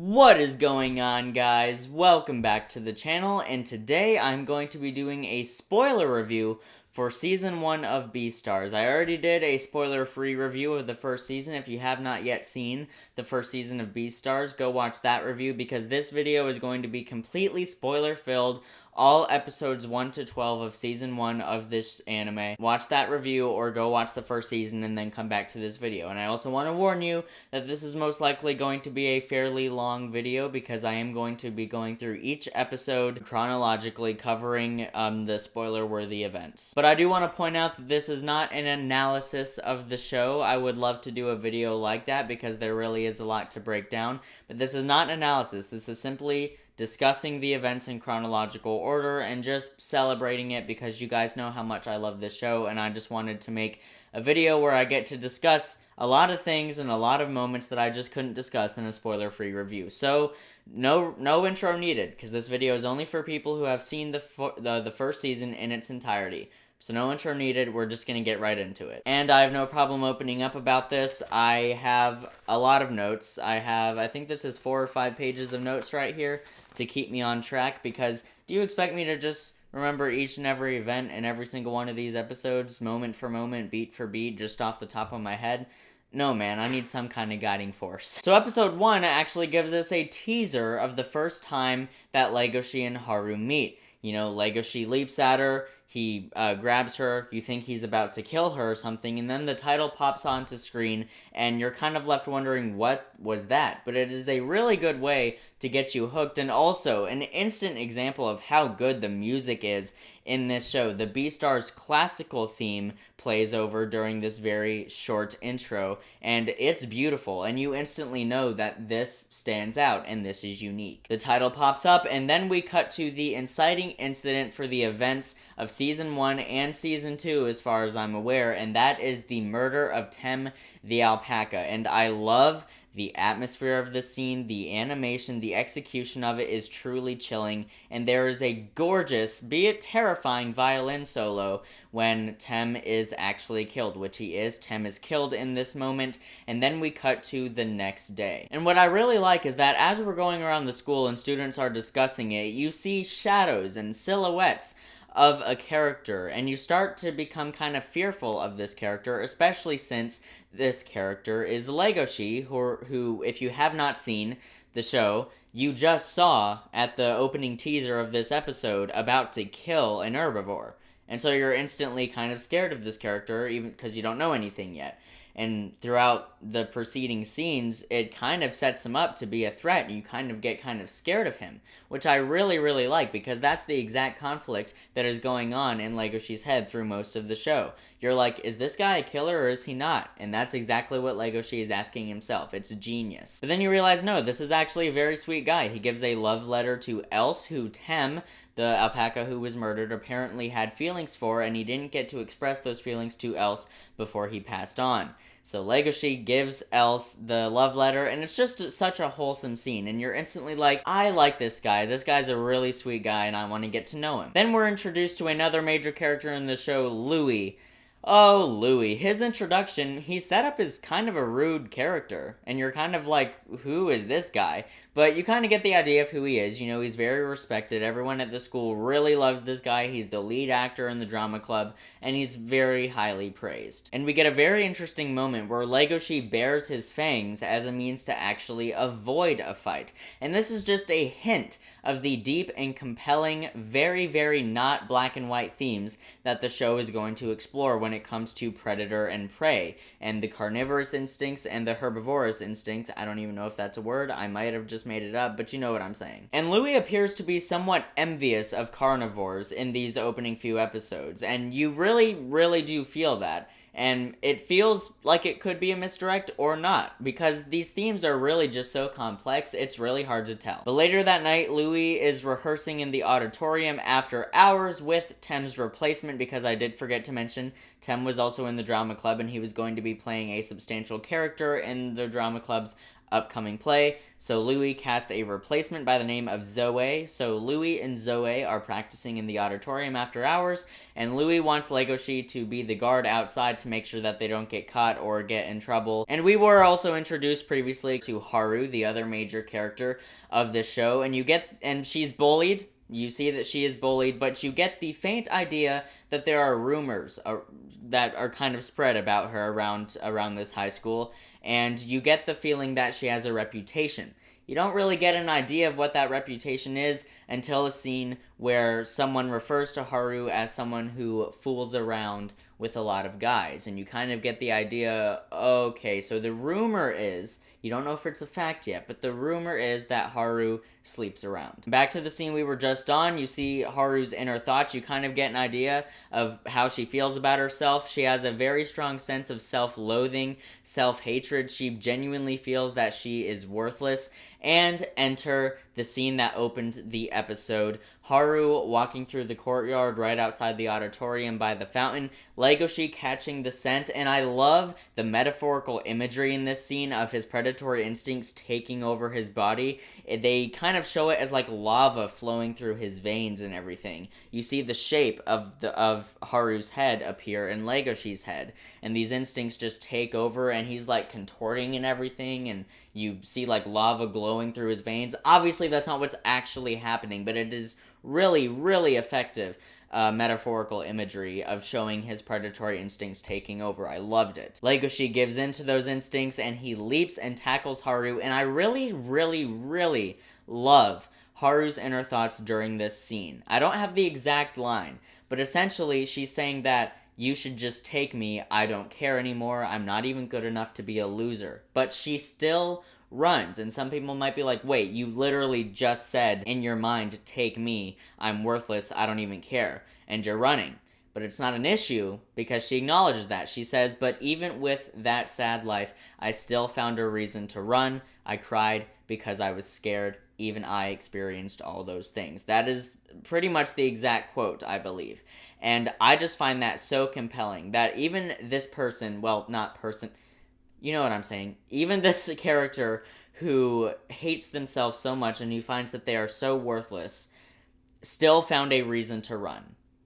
What is going on, guys? Welcome back to the channel, and today I'm going to be doing a spoiler review for Season 1 of Beastars. I already did a spoiler-free review of the first season. If you have not yet seen the first season of Beastars, go watch that review because this video is going to be completely spoiler-filled. All episodes 1 to 12 of Season 1 of this anime. Watch that review or go watch the first season and then come back to this video. And I also want to warn you that this is most likely going to be a fairly long video because I am going to be going through each episode chronologically covering the spoiler-worthy events. But I do want to point out that this is not an analysis of the show. I would love to do a video like that because there really is a lot to break down. But this is not an analysis. This is simply discussing the events in chronological order and just celebrating it because you guys know how much I love this show, and I just wanted to make a video where I get to discuss a lot of things and a lot of moments that I just couldn't discuss in a spoiler-free review. So, no intro needed, because this video is only for people who have seen the first season in its entirety. So no intro needed, we're just gonna get right into it. And I have no problem opening up about this. I have a lot of notes. I think this is 4 or 5 pages of notes right here to keep me on track, because do you expect me to just remember each and every event in every single one of these episodes, moment for moment, beat for beat, just off the top of my head? No, man, I need some kind of guiding force. So episode 1 actually gives us a teaser of the first time that Legoshi and Haru meet. You know, Legoshi leaps at her, he grabs her, you think he's about to kill her or something, and then the title pops onto screen, and you're kind of left wondering, what was that? But it is a really good way to get you hooked, and also an instant example of how good the music is in this show. The Beastars classical theme plays over during this very short intro, and it's beautiful, and you instantly know that this stands out, and this is unique. The title pops up, and then we cut to the inciting incident for the events of Season 1 and Season 2, as far as I'm aware, and that is the murder of Tem the alpaca, and I love the atmosphere of the scene, the animation, the execution of it is truly chilling, and there is a gorgeous, be it terrifying, violin solo when Tem is actually killed, which he is. Tem is killed in this moment, and then we cut to the next day. And what I really like is that as we're going around the school and students are discussing it, you see shadows and silhouettes of a character, and you start to become kind of fearful of this character, especially since this character is Legoshi, who, if you have not seen the show, you just saw at the opening teaser of this episode about to kill an herbivore. And so you're instantly kind of scared of this character, even because you don't know anything yet. And throughout the preceding scenes, it kind of sets him up to be a threat, and you kind of get kind of scared of him, which I really, really like, because that's the exact conflict that is going on in Legoshi's head through most of the show. You're like, is this guy a killer or is he not? And that's exactly what Legoshi is asking himself. It's genius. But then you realize, no, this is actually a very sweet guy. He gives a love letter to Else, who Tem, the alpaca who was murdered, apparently had feelings for, and he didn't get to express those feelings to Else before he passed on. So Legoshi gives Else the love letter, and it's just such a wholesome scene, and you're instantly like, I like this guy. This guy's a really sweet guy, and I want to get to know him. Then we're introduced to another major character in the show, Louis. Oh, Louis. His introduction, he's set up as kind of a rude character, and you're kind of like, who is this guy? But you kind of get the idea of who he is. You know, he's very respected. Everyone at the school really loves this guy. He's the lead actor in the drama club, and he's very highly praised. And we get a very interesting moment where Legoshi bares his fangs as a means to actually avoid a fight. And this is just a hint of the deep and compelling, very, very not black and white themes that the show is going to explore when it comes to predator and prey, and the carnivorous instincts and the herbivorous instinct. I don't even know if that's a word. I might have just made it up, but you know what I'm saying. And Louis appears to be somewhat envious of carnivores in these opening few episodes, and you really, really do feel that. And it feels like it could be a misdirect or not, because these themes are really just so complex, it's really hard to tell. But later that night, Louis is rehearsing in the auditorium after hours with Tem's replacement, because I did forget to mention, Tem was also in the drama club, and he was going to be playing a substantial character in the drama club's upcoming play. So Louis cast a replacement by the name of Zoe. So Louis and Zoe are practicing in the auditorium after hours, and Louis wants Legoshi to be the guard outside to make sure that they don't get caught or get in trouble. And we were also introduced previously to Haru, the other major character of the show, and she's bullied. You see that she is bullied, but you get the faint idea that there are rumors that are kind of spread about her around this high school, and you get the feeling that she has a reputation. You don't really get an idea of what that reputation is until a scene where someone refers to Haru as someone who fools around with a lot of guys, and you kind of get the idea, okay, so the rumor is, you don't know if it's a fact yet, but the rumor is that Haru sleeps around. Back to the scene we were just on, you see Haru's inner thoughts, you kind of get an idea of how she feels about herself. She has a very strong sense of self-loathing, self-hatred. She genuinely feels that she is worthless. And enter the scene that opened the episode. Haru walking through the courtyard right outside the auditorium by the fountain, Legoshi catching the scent, and I love the metaphorical imagery in this scene of his predatory instincts taking over his body. They kind of show it as like lava flowing through his veins and everything. You see the shape of Haru's head appear in Legoshi's head, and these instincts just take over, and he's like contorting and everything, and you see like lava glowing through his veins. Obviously that's not what's actually happening, but it is really, really effective metaphorical imagery of showing his predatory instincts taking over. I loved it. Legoshi gives in to those instincts, and he leaps and tackles Haru, and I really, really, really love Haru's inner thoughts during this scene. I don't have the exact line, but essentially she's saying that you should just take me, I don't care anymore, I'm not even good enough to be a loser. But she still runs, and some people might be like, wait, you literally just said in your mind, take me, I'm worthless, I don't even care, and you're running. But it's not an issue, because she acknowledges that. She says, but even with that sad life, I still found a reason to run. I cried because I was scared. Even I experienced all those things. That is pretty much the exact quote, I believe. And I just find that so compelling, that even this person, well, not person, you know what I'm saying, even this character who hates themselves so much and who finds that they are so worthless, still found a reason to run.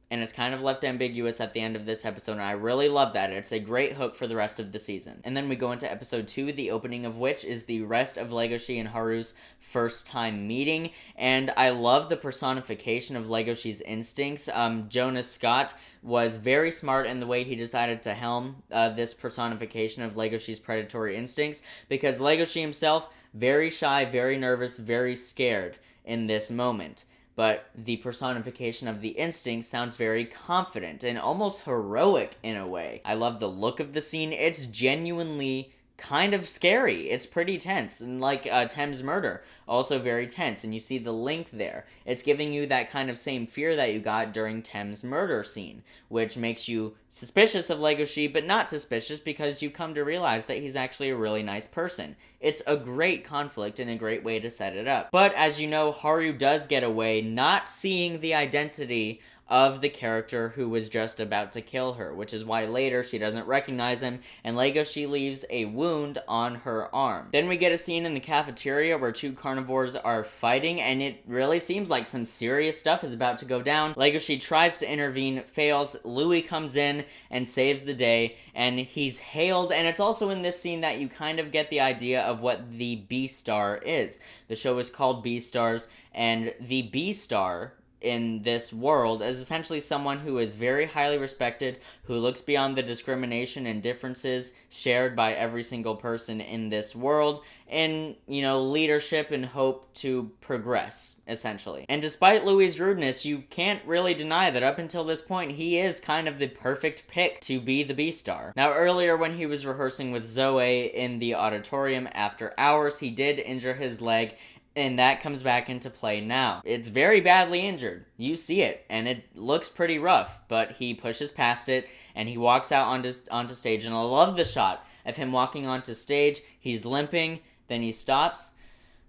And it's kind of left ambiguous at the end of this episode, and I really love that. It's a great hook for the rest of the season. And then we go into episode 2, the opening of which is the rest of Legoshi and Haru's first time meeting, and I love the personification of Legoshi's instincts. Jonas Scott was very smart in the way he decided to helm this personification of Legoshi's predatory instincts, because Legoshi himself, very shy, very nervous, very scared in this moment. But the personification of the instinct sounds very confident and almost heroic in a way. I love the look of the scene. It's genuinely kind of scary. It's pretty tense, and like Tem's murder, also very tense, and you see the link there. It's giving you that kind of same fear that you got during Tem's murder scene, which makes you suspicious of Legoshi, but not suspicious because you come to realize that he's actually a really nice person. It's a great conflict and a great way to set it up. But as you know, Haru does get away not seeing the identity of the character who was just about to kill her, which is why later she doesn't recognize him, and Legoshi leaves a wound on her arm. Then we get a scene in the cafeteria where two carnivores are fighting, and it really seems like some serious stuff is about to go down. Legoshi tries to intervene, fails. Louis comes in and saves the day, and he's hailed, and it's also in this scene that you kind of get the idea of what the Beastar is. The show is called Beastars, and the Beastar in this world is essentially someone who is very highly respected, who looks beyond the discrimination and differences shared by every single person in this world, in, leadership and hope to progress, essentially. And despite Louis' rudeness, you can't really deny that up until this point, he is kind of the perfect pick to be the Beastar. Now, earlier when he was rehearsing with Zoe in the auditorium after hours, he did injure his leg, and that comes back into play now. It's very badly injured. You see it, and it looks pretty rough, but he pushes past it, and he walks out onto stage, and I love the shot of him walking onto stage. He's limping, then he stops,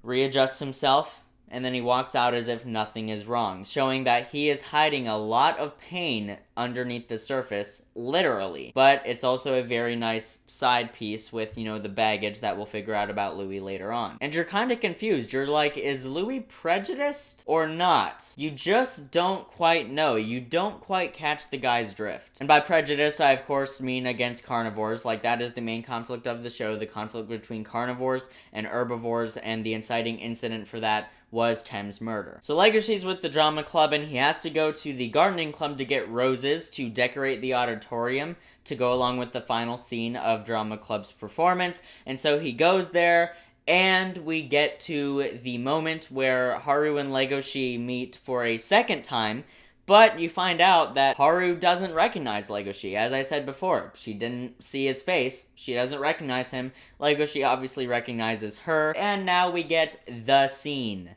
readjusts himself, and then he walks out as if nothing is wrong, showing that he is hiding a lot of pain underneath the surface, literally. But it's also a very nice side piece with, you know, the baggage that we'll figure out about Louis later on. And you're kind of confused. You're like, is Louis prejudiced or not? You just don't quite know. You don't quite catch the guy's drift. And by prejudice, I of course mean against carnivores. Like, that is the main conflict of the show, the conflict between carnivores and herbivores, and the inciting incident for that was Tem's murder. So Legoshi's with the drama club, and he has to go to the gardening club to get roses to decorate the auditorium to go along with the final scene of drama club's performance. And so he goes there, and we get to the moment where Haru and Legoshi meet for a second time. But you find out that Haru doesn't recognize Legoshi. As I said before, she didn't see his face. She doesn't recognize him. Legoshi obviously recognizes her. And now we get the scene.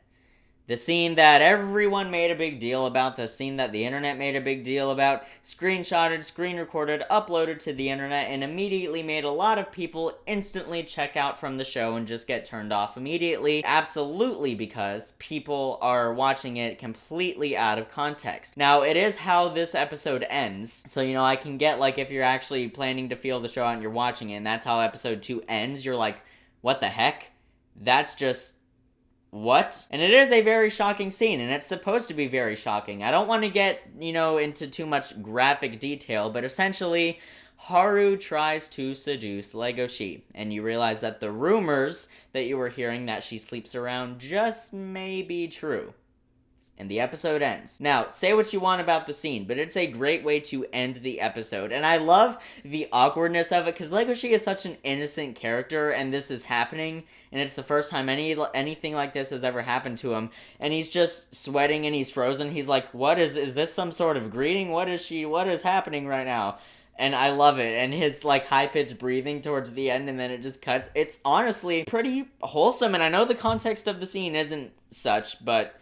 The scene that everyone made a big deal about, the scene that the internet made a big deal about, screenshotted, screen recorded, uploaded to the internet, and immediately made a lot of people instantly check out from the show and just get turned off immediately. Absolutely, because people are watching it completely out of context. Now, it is how this episode ends, so, you know, I can get, like, if you're actually planning to feel the show out and you're watching it, and that's how episode 2 ends, you're like, what the heck? That's just... what? And it is a very shocking scene, and it's supposed to be very shocking. I don't want to get, you know, into too much graphic detail, but essentially, Haru tries to seduce Legoshi, and you realize that the rumors that you were hearing that she sleeps around just may be true. And the episode ends. Now, say what you want about the scene, but it's a great way to end the episode. And I love the awkwardness of it, because Legoshi is such an innocent character, and this is happening, and it's the first time anything like this has ever happened to him. And he's just sweating, and he's frozen. He's like, what is this some sort of greeting? What is happening right now? And I love it. And his, like, high-pitched breathing towards the end, and then it just cuts. It's honestly pretty wholesome, and I know the context of the scene isn't such, but...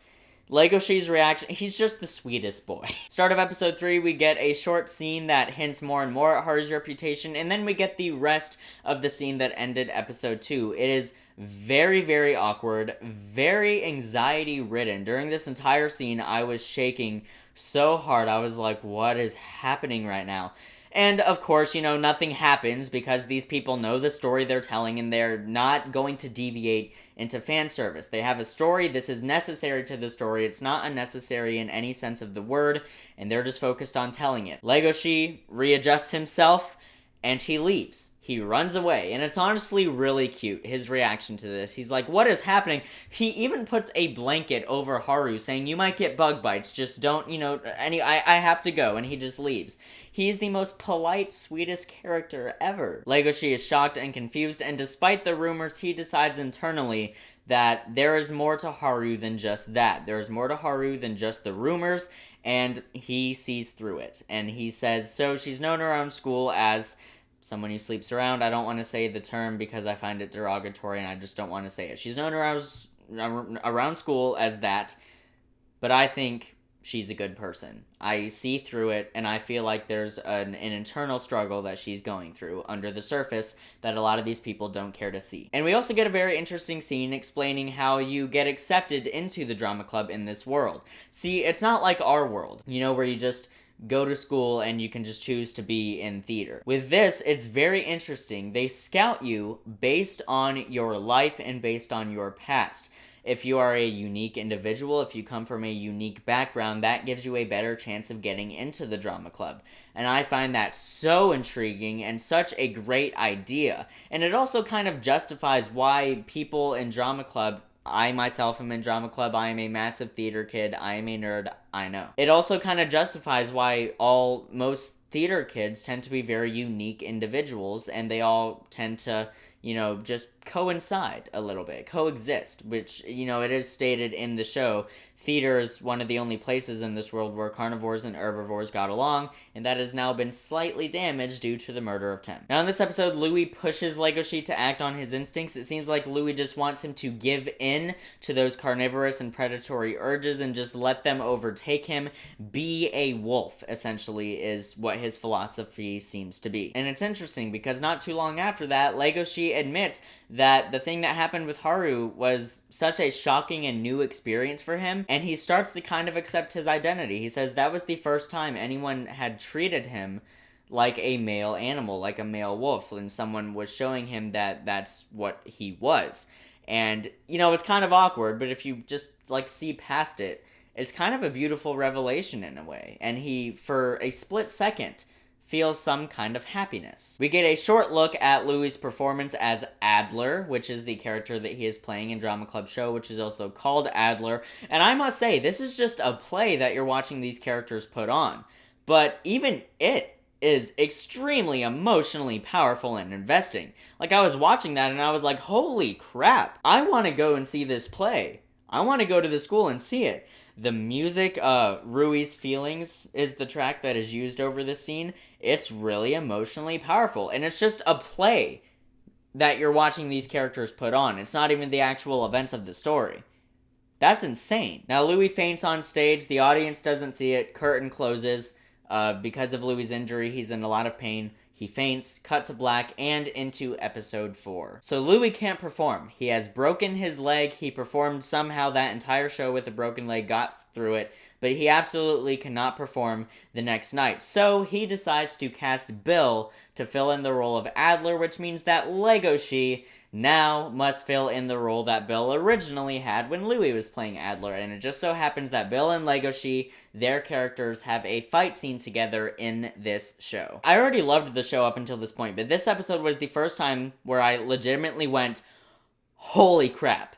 Legoshi's reaction, he's just the sweetest boy. Start of episode 3, we get a short scene that hints more and more at Haru's reputation, and then we get the rest of the scene that ended episode 2. It is very, very awkward, very anxiety-ridden. During this entire scene, I was shaking so hard. I was like, what is happening right now? And, of course, you know, nothing happens because these people know the story they're telling and they're not going to deviate into fan service. They have a story, this is necessary to the story, it's not unnecessary in any sense of the word, and they're just focused on telling it. Legoshi readjusts himself, and he leaves. He runs away, and it's honestly really cute, his reaction to this. He's like, what is happening? He even puts a blanket over Haru, saying, you might get bug bites, just don't, you know, I have to go, and he just leaves. He's the most polite, sweetest character ever. Legoshi is shocked and confused, and despite the rumors, he decides internally that there is more to Haru than just that. There is more to Haru than just the rumors, and he sees through it. And he says, so she's known around school as someone who sleeps around. I don't want to say the term because I find it derogatory and I just don't want to say it. She's known around school as that, but I think she's a good person. I see through it, and I feel like there's an internal struggle that she's going through under the surface that a lot of these people don't care to see. And we also get a very interesting scene explaining how you get accepted into the drama club in this world. See, it's not like our world, you know, where you just go to school and you can just choose to be in theater. With this, it's very interesting. They scout you based on your life and based on your past. If you are a unique individual, if you come from a unique background, that gives you a better chance of getting into the drama club. And I find that so intriguing and such a great idea. And it also kind of justifies why people in drama club, I myself am in drama club, I am a massive theater kid, I am a nerd, I know. It also kind of justifies why most theater kids tend to be very unique individuals, and they all tend to, you know, just coincide a little bit, coexist, which, you know, it is stated in the show, theater is one of the only places in this world where carnivores and herbivores got along, and that has now been slightly damaged due to the murder of Tem. Now in this episode, Louis pushes Legoshi to act on his instincts. It seems like Louis just wants him to give in to those carnivorous and predatory urges and just let them overtake him. Be a wolf, essentially, is what his philosophy seems to be. And it's interesting because not too long after that, Legoshi admits that the thing that happened with Haru was such a shocking and new experience for him, and he starts to kind of accept his identity. He says that was the first time anyone had treated him like a male animal, like a male wolf, and someone was showing him that that's what he was. And, you know, it's kind of awkward, but if you just, like, see past it, it's kind of a beautiful revelation in a way. And he, for a split second, feels some kind of happiness. We get a short look at Louis' performance as Adler, which is the character that he is playing in Drama Club Show, which is also called Adler. And I must say, this is just a play that you're watching these characters put on. But even it is extremely emotionally powerful and investing. Like, I was watching that and I was like, holy crap, I want to go and see this play. I want to go to the school and see it. The music, Rui's Feelings is the track that is used over this scene. It's really emotionally powerful, and it's just a play that you're watching these characters put on. It's not even the actual events of the story. That's insane. Now, Louis faints on stage. The audience doesn't see it. Curtain closes. Because of Louis' injury, he's in a lot of pain. He faints, cut to black, and into episode 4. So Louis can't perform. He has broken his leg. He performed somehow that entire show with a broken leg, got through it, but he absolutely cannot perform the next night. So he decides to cast Bill to fill in the role of Adler, which means that Legoshi now must fill in the role that Bill originally had when Louis was playing Adler. And it just so happens that Bill and Legoshi, their characters, have a fight scene together in this show. I already loved the show up until this point, but this episode was the first time where I legitimately went, holy crap,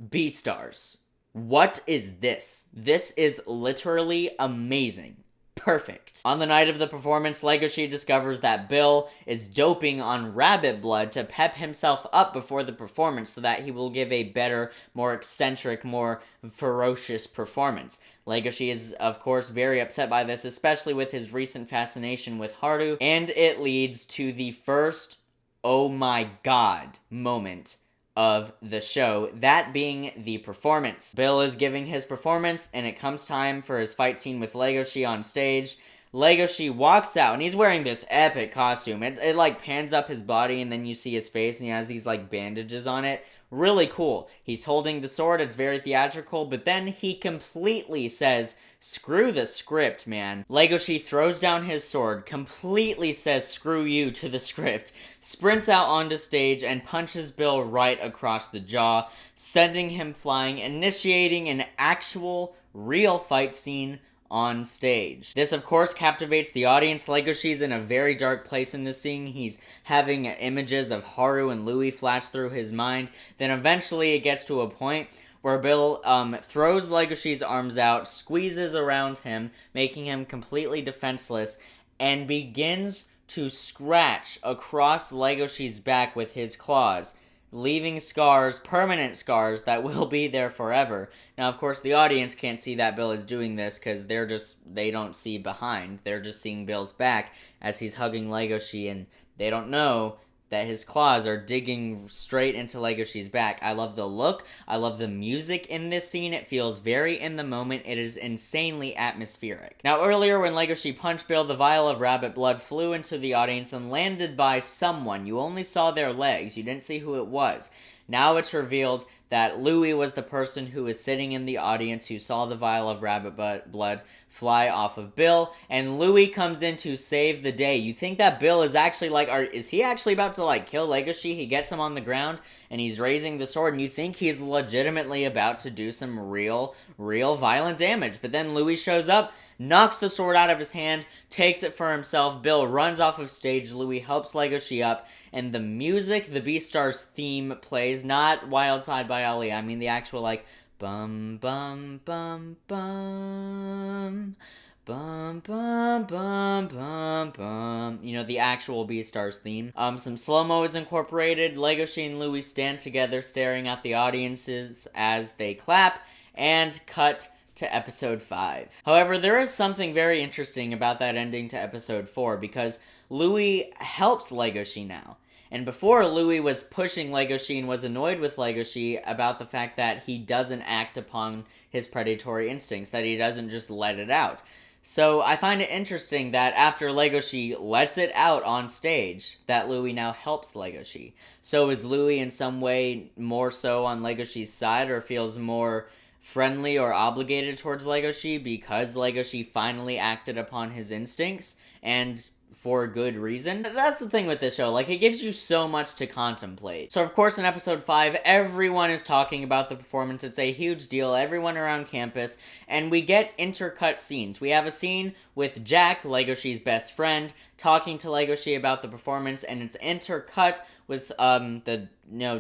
Beastars. What is this? This is literally amazing. Perfect. On the night of the performance, Legoshi discovers that Bill is doping on rabbit blood to pep himself up before the performance so that he will give a better, more eccentric, more ferocious performance. Legoshi is, of course, very upset by this, especially with his recent fascination with Haru, and it leads to the first oh my god moment of the show, that being the performance. Bill is giving his performance, and it comes time for his fight scene with Legoshi on stage. Legoshi walks out, and he's wearing this epic costume. It like, pans up his body, and then you see his face, and he has these, like, bandages on it. Really cool. He's holding the sword, it's very theatrical, but then he completely says, screw the script, man. Legoshi throws down his sword, completely says screw you to the script, sprints out onto stage, and punches Bill right across the jaw, sending him flying, initiating an actual, real fight scene on stage. This, of course, captivates the audience. Legoshi's in a very dark place in this scene. He's having images of Haru and Louis flash through his mind. Then eventually it gets to a point where Bill throws Legoshi's arms out, squeezes around him, making him completely defenseless, and begins to scratch across Legoshi's back with his claws, leaving scars, permanent scars, that will be there forever. Now, of course, the audience can't see that Bill is doing this because they don't see behind. They're just seeing Bill's back as he's hugging Legoshi, and they don't know that his claws are digging straight into Legoshi's back. I love the look. I love the music in this scene. It feels very in the moment. It is insanely atmospheric. Now, earlier when Legoshi punched Bill, the vial of rabbit blood flew into the audience and landed by someone. You only saw their legs. You didn't see who it was. Now it's revealed that Louis was the person who was sitting in the audience who saw the vial of rabbit blood fly off of Bill, and Louis comes in to save the day. You think that Bill is actually is he actually about to kill Legoshi? He gets him on the ground and he's raising the sword, and you think he's legitimately about to do some real violent damage. But then Louis shows up, knocks the sword out of his hand, takes it for himself. Bill runs off of stage. Louis helps Legoshi up, and the music, the Beastars theme plays, not Wild Side by Ali. I mean the actual bum bum bum bum bum bum bum bum bum. You know, the actual Beastars theme. Some slow-mo is incorporated. Legoshi and Louis stand together staring at the audiences as they clap, and cut to episode 5. However, there is something very interesting about that ending to episode 4, because Louis helps Legoshi now. And before, Louis was pushing Legoshi and was annoyed with Legoshi about the fact that he doesn't act upon his predatory instincts, that he doesn't just let it out. So I find it interesting that after Legoshi lets it out on stage, that Louis now helps Legoshi. So is Louis in some way more so on Legoshi's side, or feels more friendly or obligated towards Legoshi because Legoshi finally acted upon his instincts, and for good reason? That's the thing with this show, like, it gives you so much to contemplate. So of course in episode 5, everyone is talking about the performance. It's a huge deal, everyone around campus, and we get intercut scenes. We have a scene with Jack, Legoshi's best friend, talking to Legoshi about the performance, and it's intercut with the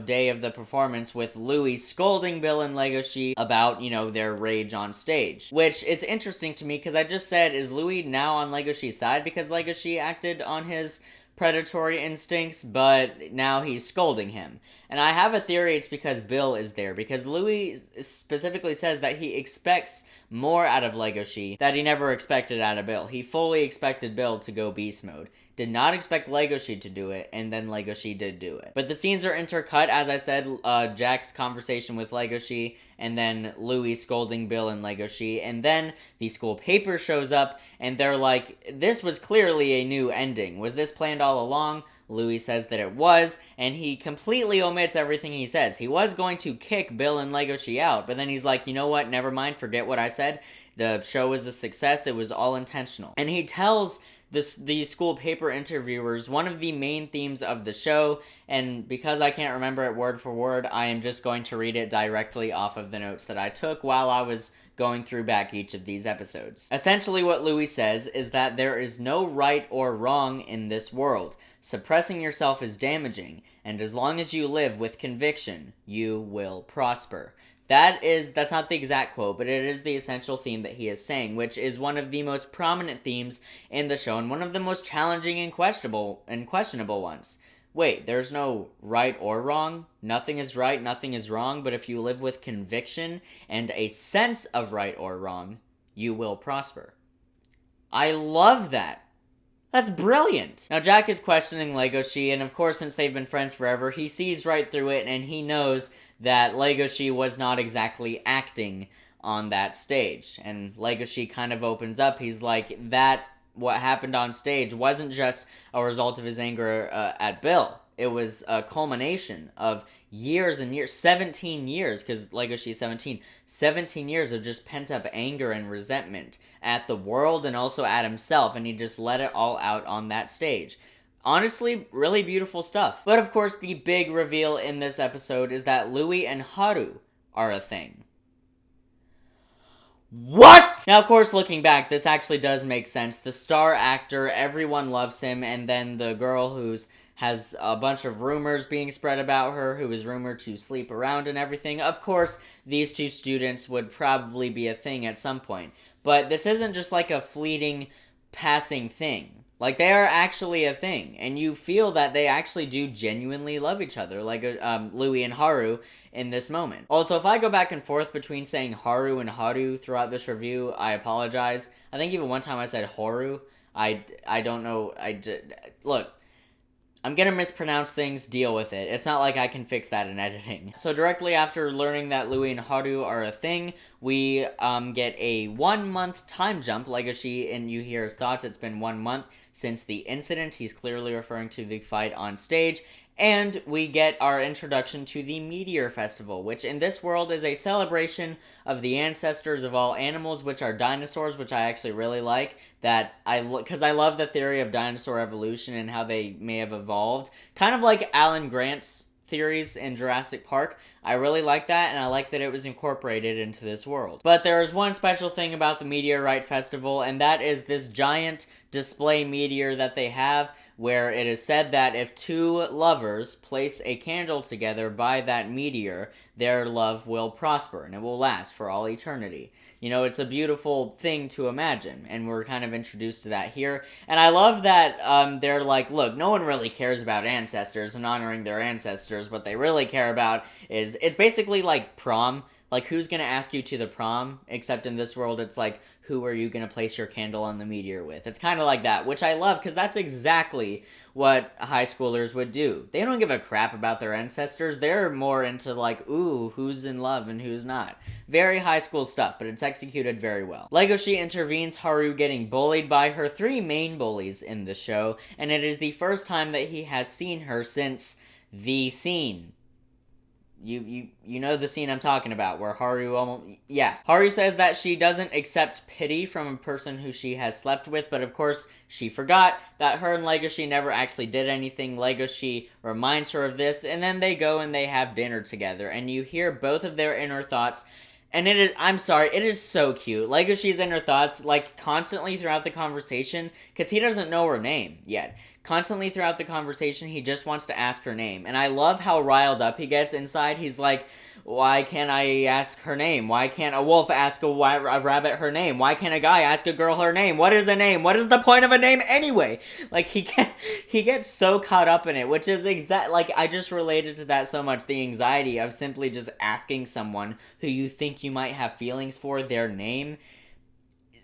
day of the performance with Louis scolding Bill and Legoshi about, their rage on stage. Which is interesting to me because I just said, is Louis now on Legoshi's side because Legoshi acted on his predatory instincts, but now he's scolding him. And I have a theory it's because Bill is there, because Louis specifically says that he expects more out of Legoshi that he never expected out of Bill. He fully expected Bill to go beast mode. Did not expect Legoshi to do it, and then Legoshi did do it. But the scenes are intercut, as I said, Jack's conversation with Legoshi, and then Louis scolding Bill and Legoshi, and then the school paper shows up, and they're like, this was clearly a new ending. Was this planned all along? Louis says that it was, and he completely omits everything he says. He was going to kick Bill and Legoshi out, but then he's like, you know what, never mind, forget what I said. The show was a success, it was all intentional. And he tells the school paper interviewers one of the main themes of the show, and because I can't remember it word for word, I am just going to read it directly off of the notes that I took while I was going through back each of these episodes. Essentially what Louis says is that there is no right or wrong in this world. Suppressing yourself is damaging, and as long as you live with conviction, you will prosper. That's not the exact quote, but it is the essential theme that he is saying, which is one of the most prominent themes in the show, and one of the most challenging and questionable ones. Wait, there's no right or wrong? Nothing is right, nothing is wrong, but if you live with conviction and a sense of right or wrong, you will prosper. I love that. That's brilliant! Now, Jack is questioning Legoshi, and of course, since they've been friends forever, he sees right through it, and he knows that Legoshi was not exactly acting on that stage. And Legoshi kind of opens up. He's like, what happened on stage wasn't just a result of his anger at Bill. It was a culmination of years and years, 17 years, because Legoshi's 17, 17 years of just pent-up anger and resentment at the world and also at himself, and he just let it all out on that stage. Honestly, really beautiful stuff. But of course, the big reveal in this episode is that Louis and Haru are a thing. What?! Now, of course, looking back, this actually does make sense. The star actor, everyone loves him, and then the girl who's has a bunch of rumors being spread about her, who is rumored to sleep around and everything. Of course, these two students would probably be a thing at some point. But this isn't just like a fleeting, passing thing. Like, they are actually a thing, and you feel that they actually do genuinely love each other, like Louis and Haru in this moment. Also, if I go back and forth between saying Haru and Haru throughout this review, I apologize. I think even one time I said Haru. I don't know. Look, I'm gonna mispronounce things, deal with it. It's not like I can fix that in editing. So directly after learning that Louis and Haru are a thing, we get a 1 month time jump. Legoshi, and you hear his thoughts, it's been 1 month since the incident. He's clearly referring to the fight on stage. And we get our introduction to the Meteor Festival, which in this world is a celebration of the ancestors of all animals, which are dinosaurs, which I actually really like. Because I love the theory of dinosaur evolution and how they may have evolved. Kind of like Alan Grant's theories in Jurassic Park. I really like that, and I like that it was incorporated into this world. But there is one special thing about the Meteorite Festival, and that is this giant display meteor that they have, where it is said that if two lovers place a candle together by that meteor, their love will prosper, and it will last for all eternity. You know, it's a beautiful thing to imagine, and we're kind of introduced to that here. And I love that they're like, look, no one really cares about ancestors and honoring their ancestors. What they really care about is, it's basically like prom. Like, who's gonna ask you to the prom? Except in this world, it's like, who are you gonna place your candle on the meteor with? It's kind of like that, which I love, because that's exactly what high schoolers would do. They don't give a crap about their ancestors. They're more into, like, ooh, who's in love and who's not. Very high school stuff, but it's executed very well. Legoshi intervenes Haru getting bullied by her 3 main bullies in the show, and it is the first time that he has seen her since the scene. You know the scene I'm talking about, where Haru almost... Yeah. Haru says that she doesn't accept pity from a person who she has slept with, but of course, she forgot that her and Legoshi never actually did anything. Legoshi reminds her of this, and then they go and they have dinner together, and you hear both of their inner thoughts, and it is... I'm sorry, it is so cute. Legoshi's inner thoughts, like, constantly throughout the conversation, because he doesn't know her name yet. Constantly throughout the conversation, he just wants to ask her name. And I love how riled up he gets inside. He's like, why can't I ask her name? Why can't a wolf ask a rabbit her name? Why can't a guy ask a girl her name? What is a name? What is the point of a name anyway? Like, he gets so caught up in it, which is like, I just related to that so much. The anxiety of simply just asking someone who you think you might have feelings for their name.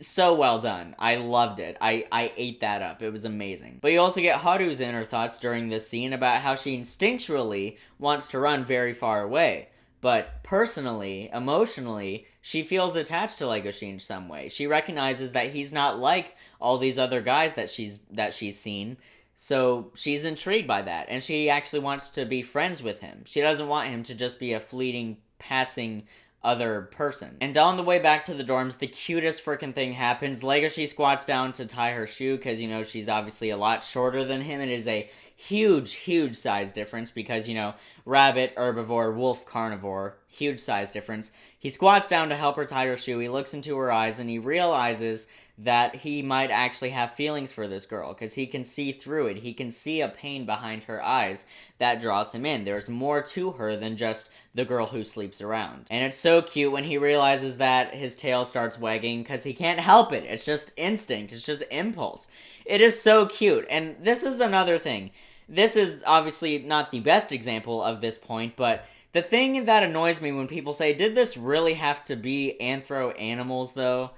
So well done. I loved it. I ate that up. It was amazing. But you also get Haru's inner thoughts during this scene about how she instinctually wants to run very far away. But personally, emotionally, she feels attached to Legoshi in some way. She recognizes that he's not like all these other guys that she's seen. So she's intrigued by that. And she actually wants to be friends with him. She doesn't want him to just be a fleeting, passing other person. And on the way back to the dorms, the cutest freaking thing happens. Legoshi squats down to tie her shoe because, you know, she's obviously a lot shorter than him. It is a huge size difference because, you know, rabbit, herbivore, wolf, carnivore, huge size difference. He squats down to help her tie her shoe. He looks into her eyes and he realizes that he might actually have feelings for this girl because he can see through it. He can see a pain behind her eyes that draws him in. There's more to her than just the girl who sleeps around. And it's so cute when he realizes that his tail starts wagging because he can't help it. It's just instinct. It's just impulse. It is so cute. And this is another thing. This is obviously not the best example of this point, but the thing that annoys me when people say, did this really have to be anthro animals though?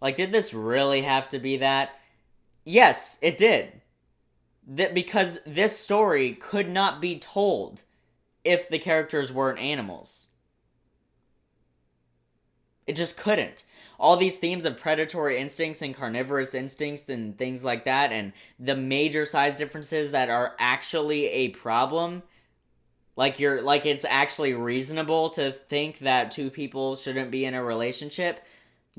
Like, did this really have to be that? Yes, it did. Because this story could not be told if the characters weren't animals. It just couldn't. All these themes of predatory instincts and carnivorous instincts and things like that, and the major size differences that are actually a problem. Like it's actually reasonable to think that 2 people shouldn't be in a relationship.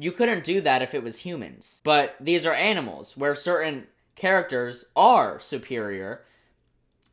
You couldn't do that if it was humans. But these are animals, where certain characters are superior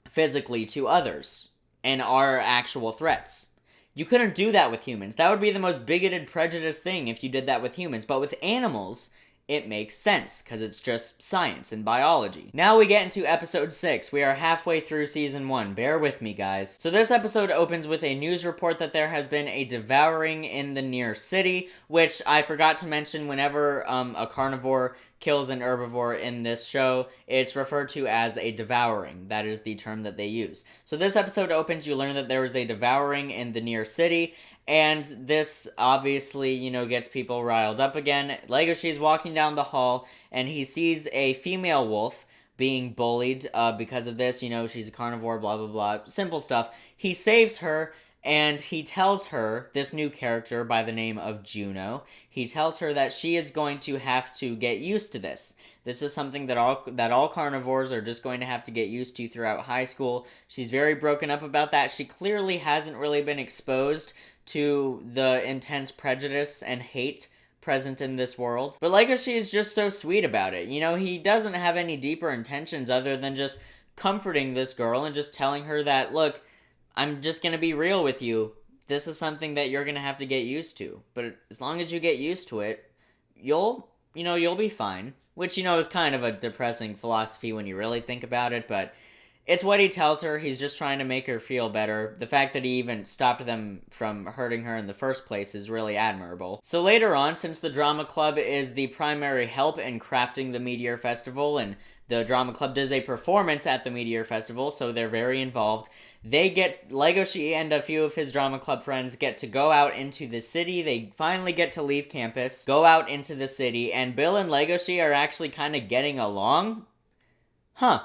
physically to others, and are actual threats. You couldn't do that with humans. That would be the most bigoted, prejudiced thing if you did that with humans. But with animals, it makes sense, because it's just science and biology. Now we get into episode 6. We are halfway through season 1. Bear with me, guys. So this episode opens with a news report that there has been a devouring in the near city, which I forgot to mention whenever a carnivore kills an herbivore in this show, it's referred to as a devouring. That is the term that they use. So this episode opens, you learn that there was a devouring in the near city, and this obviously, you know, gets people riled up again. Legoshi's walking down the hall, and he sees a female wolf being bullied because of this. You know, she's a carnivore, blah, blah, blah. Simple stuff. He saves her, and he tells her, this new character by the name of Juno, he tells her that she is going to have to get used to this. This is something that all carnivores are just going to have to get used to throughout high school. She's very broken up about that. She clearly hasn't really been exposed to the intense prejudice and hate present in this world. But Legoshi is just so sweet about it. You know, he doesn't have any deeper intentions other than just comforting this girl and just telling her that, look, I'm just gonna be real with you. This is something that you're gonna have to get used to. But as long as you get used to it, you'll be fine. Which, you know, is kind of a depressing philosophy when you really think about it, but It's what he tells her. He's just trying to make her feel better. The fact that he even stopped them from hurting her in the first place is really admirable. So later on, since the Drama Club is the primary help in crafting the Meteor Festival, and the Drama Club does a performance at the Meteor Festival, so they're very involved, Legoshi and a few of his Drama Club friends get to go out into the city. They finally get to leave campus, go out into the city, and Bill and Legoshi are actually kind of getting along. Huh.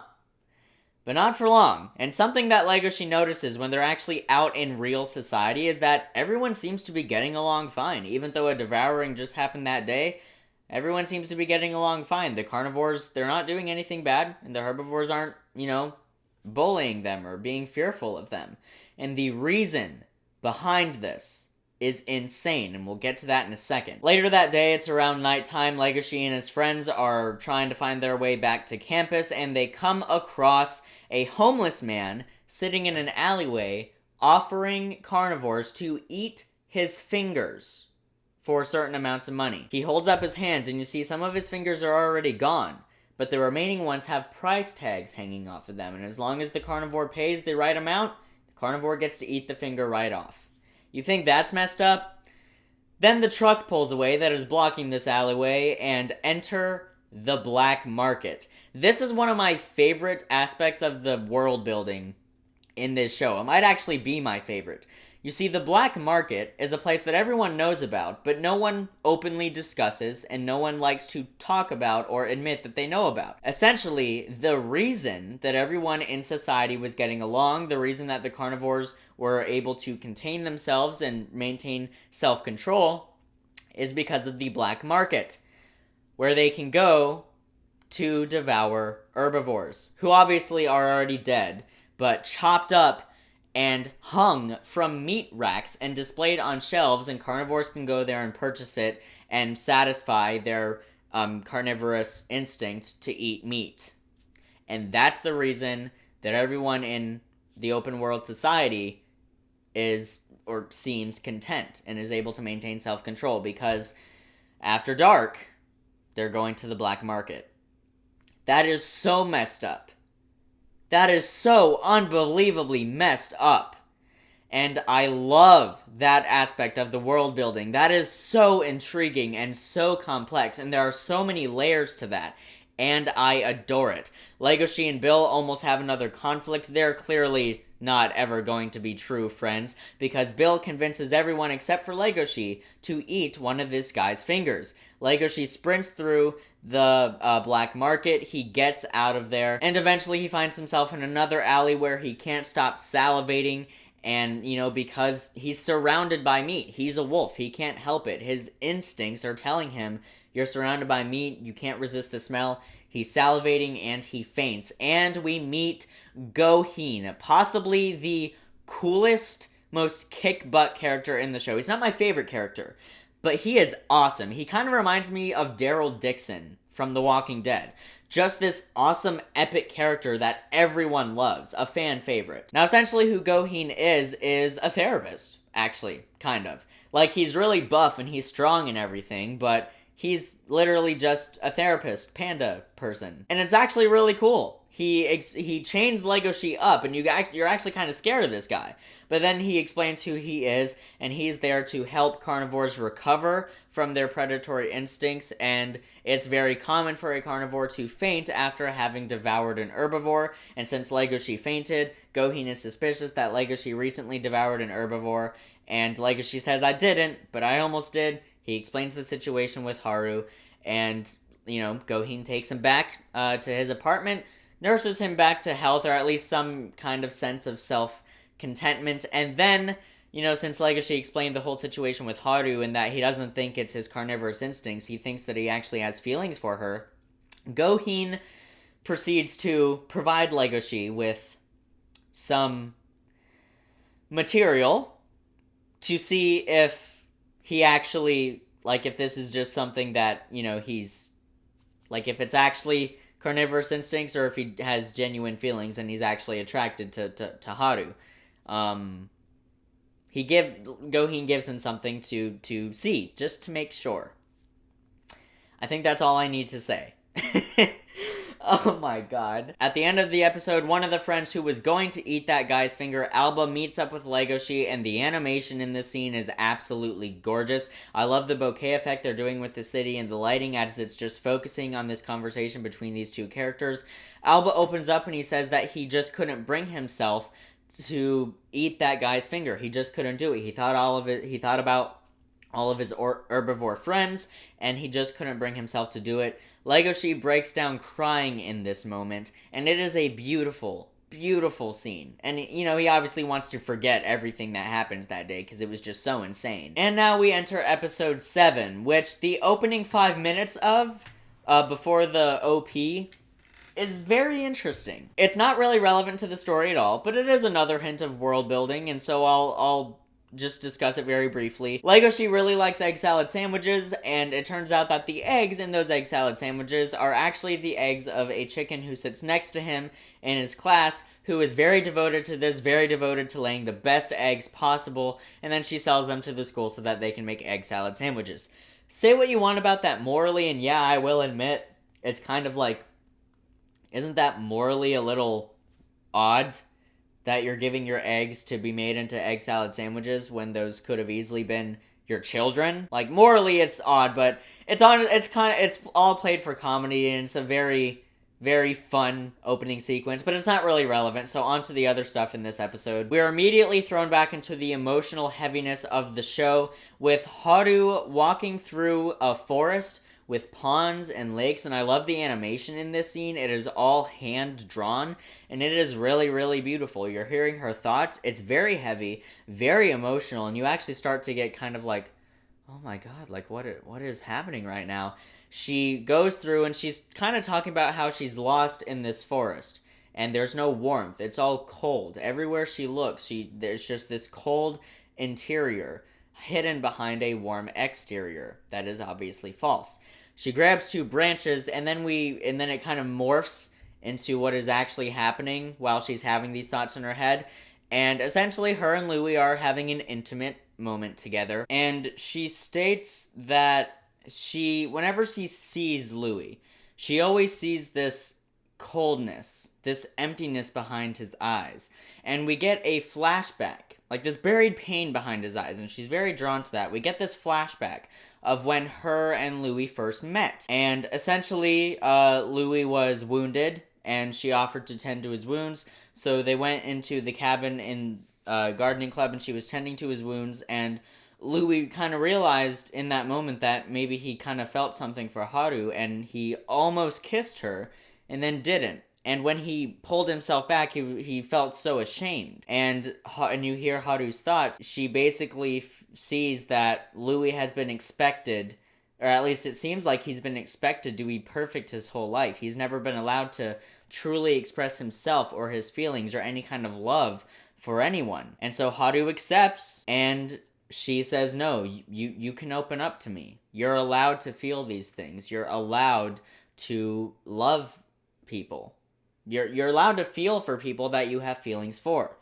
But not for long. And something that Legoshi notices when they're actually out in real society is that everyone seems to be getting along fine. Even though a devouring just happened that day, everyone seems to be getting along fine. The carnivores, they're not doing anything bad, and the herbivores aren't, bullying them or being fearful of them. And the reason behind this is insane, and we'll get to that in a second. Later that day, it's around nighttime. Legoshi and his friends are trying to find their way back to campus, and they come across a homeless man sitting in an alleyway offering carnivores to eat his fingers for certain amounts of money. He holds up his hands, and you see some of his fingers are already gone, but the remaining ones have price tags hanging off of them, and as long as the carnivore pays the right amount, the carnivore gets to eat the finger right off. You think that's messed up? Then the truck pulls away that is blocking this alleyway, and enter the black market. This is one of my favorite aspects of the world building in this show. It might actually be my favorite. You see, the black market is a place that everyone knows about, but no one openly discusses, and no one likes to talk about or admit that they know about. Essentially, the reason that everyone in society was getting along, the reason that the carnivores were able to contain themselves and maintain self-control, is because of the black market, where they can go to devour herbivores, who obviously are already dead, but chopped up and hung from meat racks and displayed on shelves, and carnivores can go there and purchase it and satisfy their carnivorous instinct to eat meat. And that's the reason that everyone in the open world society is, or seems, content and is able to maintain self-control, because after dark, they're going to the black market. That is so messed up. That is so unbelievably messed up. And I love that aspect of the world building. That is so intriguing and so complex, and there are so many layers to that. And I adore it. Legoshi and Bill almost have another conflict. They're clearly not ever going to be true friends, because Bill convinces everyone except for Legoshi to eat one of this guy's fingers. Legoshi sprints through the black market, he gets out of there, and eventually he finds himself in another alley where he can't stop salivating, and, because he's surrounded by meat. He's a wolf, he can't help it. His instincts are telling him, you're surrounded by meat, you can't resist the smell. He's salivating and he faints, and we meet Goheen, possibly the coolest, most kick-butt character in the show. He's not my favorite character, but he is awesome. He kind of reminds me of Daryl Dixon from The Walking Dead. Just this awesome, epic character that everyone loves. A fan favorite. Now, essentially who Goheen is a therapist, actually, kind of. Like, he's really buff and he's strong and everything, but he's literally just a therapist, panda person. And it's actually really cool. He chains Legoshi up, and you're actually kind of scared of this guy. But then he explains who he is, and he's there to help carnivores recover from their predatory instincts, and it's very common for a carnivore to faint after having devoured an herbivore, and since Legoshi fainted, Goheen is suspicious that Legoshi recently devoured an herbivore, and Legoshi says, I didn't, but I almost did. He explains the situation with Haru, and, Goheen takes him back to his apartment, nurses him back to health, or at least some kind of sense of self-contentment, and then, since Legoshi explained the whole situation with Haru and that he doesn't think it's his carnivorous instincts, he thinks that he actually has feelings for her, Goheen proceeds to provide Legoshi with some material to see if he actually, if this is just something that, he's, if it's actually carnivorous instincts, or if he has genuine feelings and he's actually attracted to Haru. Goheen gives him something to see, just to make sure. I think that's all I need to say. Oh my god. At the end of the episode, one of the friends who was going to eat that guy's finger, Alba, meets up with Legoshi, and the animation in this scene is absolutely gorgeous. I love the bokeh effect they're doing with the city and the lighting as it's just focusing on this conversation between these two characters. Alba opens up and he says that he just couldn't bring himself to eat that guy's finger. He just couldn't do it. He thought about all of his herbivore friends, and he just couldn't bring himself to do it. Legoshi breaks down crying in this moment, and it is a beautiful, beautiful scene. And, you know, he obviously wants to forget everything that happens that day, because it was just so insane. And now we enter episode 7, which the opening 5 minutes of, before the OP, is very interesting. It's not really relevant to the story at all, but it is another hint of world building, and so I'll just discuss it very briefly. Legoshi really likes egg salad sandwiches, and it turns out that the eggs in those egg salad sandwiches are actually the eggs of a chicken who sits next to him in his class, who is very devoted to this, very devoted to laying the best eggs possible, and then she sells them to the school so that they can make egg salad sandwiches. Say what you want about that morally, and yeah, I will admit, it's kind of like, isn't that morally a little odd? That you're giving your eggs to be made into egg salad sandwiches when those could have easily been your children. Like, morally it's odd, but it's all played for comedy, and it's a very, very fun opening sequence, but it's not really relevant, so on to the other stuff in this episode. We are immediately thrown back into the emotional heaviness of the show, with Haru walking through a forest with ponds and lakes, and I love the animation in this scene. It is all hand-drawn, and it is really, really beautiful. You're hearing her thoughts. It's very heavy, very emotional, and you actually start to get kind of like, oh my god, like, what is happening right now? She goes through, and she's kind of talking about how she's lost in this forest, and there's no warmth. It's all cold. Everywhere she looks, there's just this cold interior hidden behind a warm exterior. That is obviously false. She grabs 2 branches, and then it kind of morphs into what is actually happening while she's having these thoughts in her head. And essentially, her and Louie are having an intimate moment together. And she states that whenever she sees Louie, she always sees this coldness, this emptiness behind his eyes. And we get a flashback, like this buried pain behind his eyes, and she's very drawn to that. We get this flashback of when her and Louie first met. And essentially, Louie was wounded, and she offered to tend to his wounds. So they went into the cabin in gardening club, and she was tending to his wounds, and Louie kind of realized in that moment that maybe he kind of felt something for Haru, and he almost kissed her, and then didn't. And when he pulled himself back, he felt so ashamed. And you hear Haru's thoughts. She basically sees that Louie has been expected, or at least it seems like he's been expected to be perfect his whole life. He's never been allowed to truly express himself or his feelings or any kind of love for anyone. And so Haru accepts, and she says, no, you can open up to me. You're allowed to feel these things. You're allowed to love people. You're allowed to feel for people that you have feelings for.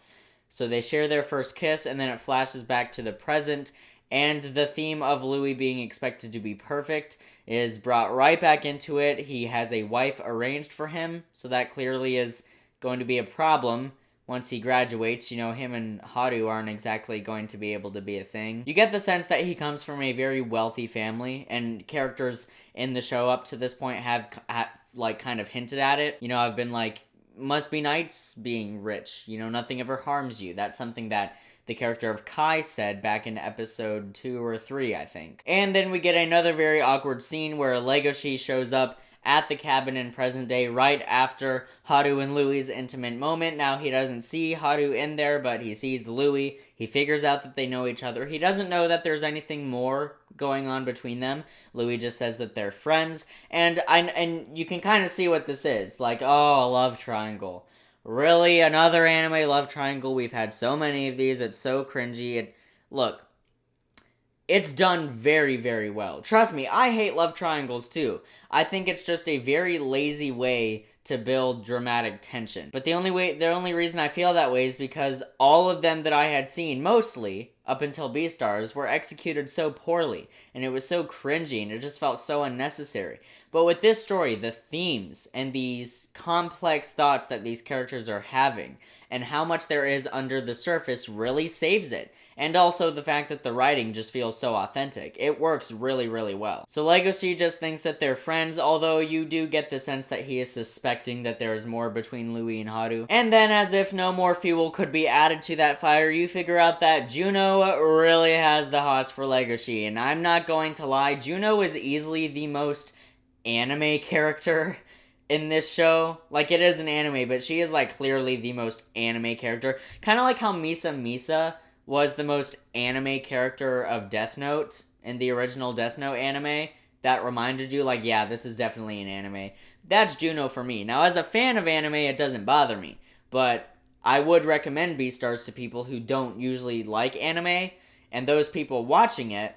So they share their first kiss, and then it flashes back to the present, and the theme of Louie being expected to be perfect is brought right back into it. He has a wife arranged for him, so that clearly is going to be a problem once he graduates. You know, him and Haru aren't exactly going to be able to be a thing. You get the sense that he comes from a very wealthy family, and characters in the show up to this point have like kind of hinted at it. You know, I've been like, must be nice being rich. You know, nothing ever harms you. That's something that the character of Kai said back in episode 2 or 3, I think. And then we get another very awkward scene where Legoshi shows up at the cabin in present day right after Haru and Louie's intimate moment. Now, he doesn't see Haru in there, but he sees Louie. He figures out that they know each other. He doesn't know that there's anything more going on between them. Louie just says that they're friends. And you can kind of see what this is. Like, oh, a love triangle. Really? Another anime love triangle? We've had so many of these. It's so cringy. Look, it's done very, very well. Trust me, I hate love triangles too. I think it's just a very lazy way to build dramatic tension. But the only reason I feel that way is because all of them that I had seen, mostly up until Beastars, were executed so poorly, and it was so cringy, and it just felt so unnecessary. But with this story, the themes and these complex thoughts that these characters are having, and how much there is under the surface, really saves it. And also the fact that the writing just feels so authentic. It works really, really well. So Legoshi just thinks that they're friends, although you do get the sense that he is suspecting that there is more between Louis and Haru. And then, as if no more fuel could be added to that fire, you figure out that Juno really has the hots for Legoshi. And I'm not going to lie, Juno is easily the most anime character in this show. Like, it is an anime, but she is, like, clearly the most anime character. Kind of like how Misa was the most anime character of Death Note in the original Death Note anime. That reminded you, like, yeah, this is definitely an anime. That's Juno for me. Now, as a fan of anime, it doesn't bother me. But I would recommend Beastars to people who don't usually like anime. And those people watching it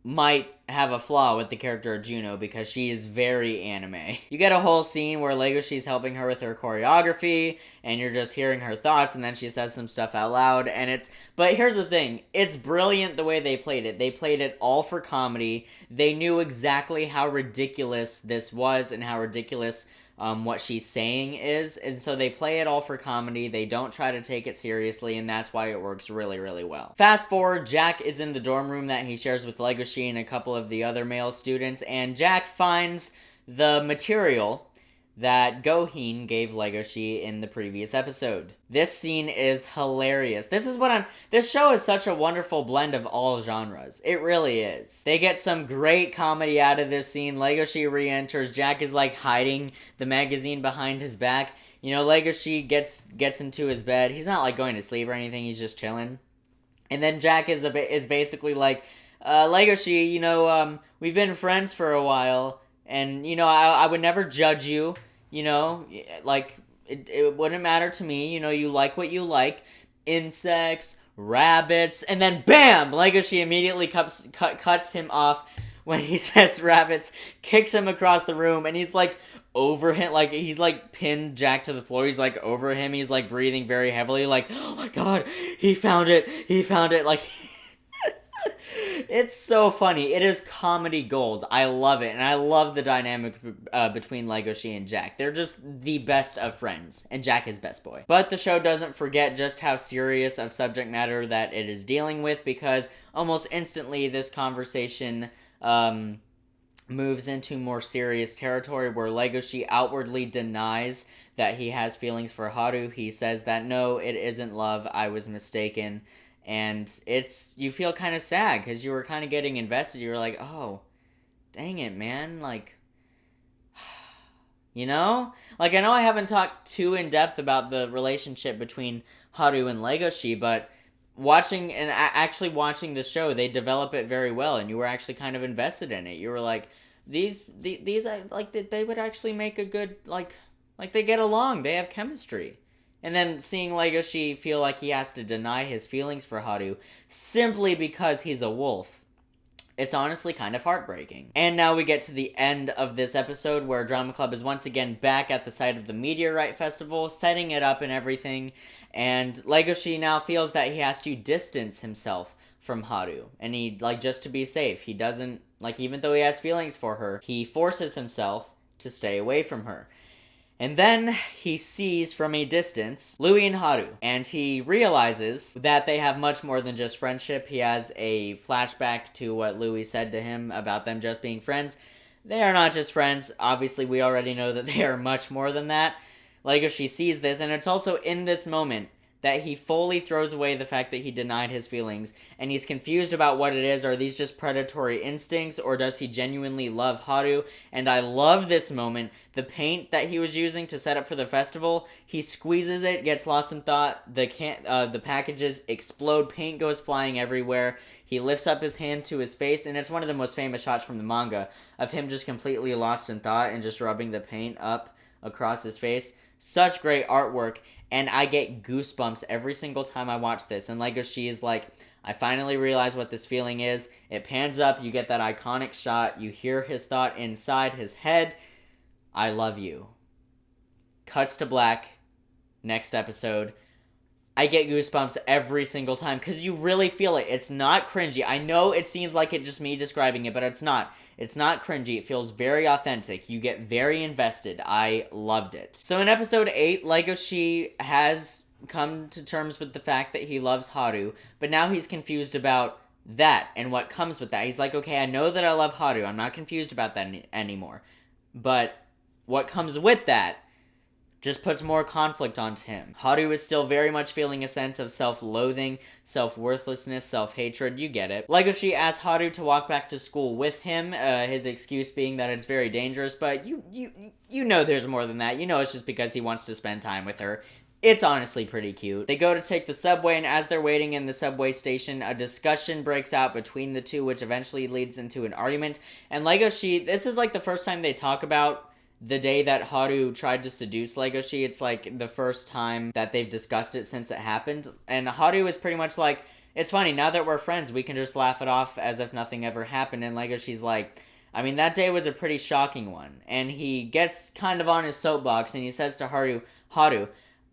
might have a flaw with the character of Juno because she is very anime. You get a whole scene where Legoshi's helping her with her choreography, and you're just hearing her thoughts, and then she says some stuff out loud, and but here's the thing, it's brilliant the way they played it. They played it all for comedy. They knew exactly how ridiculous this was and how ridiculous what she's saying is, and so they play it all for comedy. They don't try to take it seriously, and that's why it works really, really well. Fast forward, Jack is in the dorm room that he shares with Legoshi and a couple of the other male students, and Jack finds the material that Goheen gave Legoshi in the previous episode. This scene is hilarious. This show is such a wonderful blend of all genres. It really is. They get some great comedy out of this scene. Legoshi re-enters. Jack is like hiding the magazine behind his back. You know, Legoshi gets into his bed. He's not like going to sleep or anything. He's just chilling. And then Jack is basically like, Legoshi, you know, we've been friends for a while. And, you know, I would never judge you, you know, like, it wouldn't matter to me, you know, you like what you like, insects, rabbits, and then BAM! Legoshi immediately cuts him off when he says rabbits, kicks him across the room, and he's, like, over him, like, he's, like, pinned Jack to the floor, he's, like, over him, he's, like, breathing very heavily, like, oh my god, he found it, like... It's so funny. It is comedy gold. I love it, and I love the dynamic between Legoshi and Jack. They're just the best of friends, and Jack is best boy. But the show doesn't forget just how serious of subject matter that it is dealing with, because almost instantly this conversation moves into more serious territory where Legoshi outwardly denies that he has feelings for Haru. He says that, no, it isn't love, I was mistaken. And you feel kind of sad, because you were kind of getting invested. You were like, oh, dang it, man, like, you know? Like, I know I haven't talked too in depth about the relationship between Haru and Legoshi, but actually watching the show, they develop it very well, and you were actually kind of invested in it. You were like, these like, they would actually make a good, like they get along, they have chemistry. And then seeing Legoshi feel like he has to deny his feelings for Haru simply because he's a wolf, it's honestly kind of heartbreaking. And now we get to the end of this episode where Drama Club is once again back at the site of the Meteorite Festival, setting it up and everything, and Legoshi now feels that he has to distance himself from Haru, and he, like, just to be safe, he doesn't, like, even though he has feelings for her, he forces himself to stay away from her. And then he sees from a distance Louis and Haru, and he realizes that they have much more than just friendship. He has a flashback to what Louis said to him about them just being friends. They are not just friends. Obviously, we already know that they are much more than that. Legoshi sees this, and it's also in this moment that he fully throws away the fact that he denied his feelings, and he's confused about what it is. Are these just predatory instincts, or does he genuinely love Haru? And I love this moment. The paint that he was using to set up for the festival, he squeezes it, gets lost in thought, the packages explode, paint goes flying everywhere. He lifts up his hand to his face, and it's one of the most famous shots from the manga, of him just completely lost in thought and just rubbing the paint up across his face. Such great artwork, and I get goosebumps every single time I watch this. And Legoshi is like, I finally realize what this feeling is. It pans up, you get that iconic shot, you hear his thought inside his head, I love you. cuts to black, next episode. I get goosebumps every single time because you really feel it. It's not cringy. I know it seems like it's just me describing it, but it's not. It's not cringy. It feels very authentic. You get very invested. I loved it. So in episode 8, Legoshi has come to terms with the fact that he loves Haru, but now he's confused about that and what comes with that. He's like, okay, I know that I love Haru. I'm not confused about that anymore. But what comes with that just puts more conflict onto him. Haru is still very much feeling a sense of self-loathing, self-worthlessness, self-hatred, you get it. Legoshi asks Haru to walk back to school with him, his excuse being that it's very dangerous, but you know there's more than that. You know it's just because he wants to spend time with her. It's honestly pretty cute. They go to take the subway, and as they're waiting in the subway station, a discussion breaks out between the two, which eventually leads into an argument. And Legoshi, this is like the first time they talk about the day that Haru tried to seduce Legoshi. It's like the first time that they've discussed it since it happened. And Haru is pretty much like, it's funny, now that we're friends, we can just laugh it off as if nothing ever happened. And Legoshi's like, I mean, that day was a pretty shocking one. And he gets kind of on his soapbox and he says to Haru,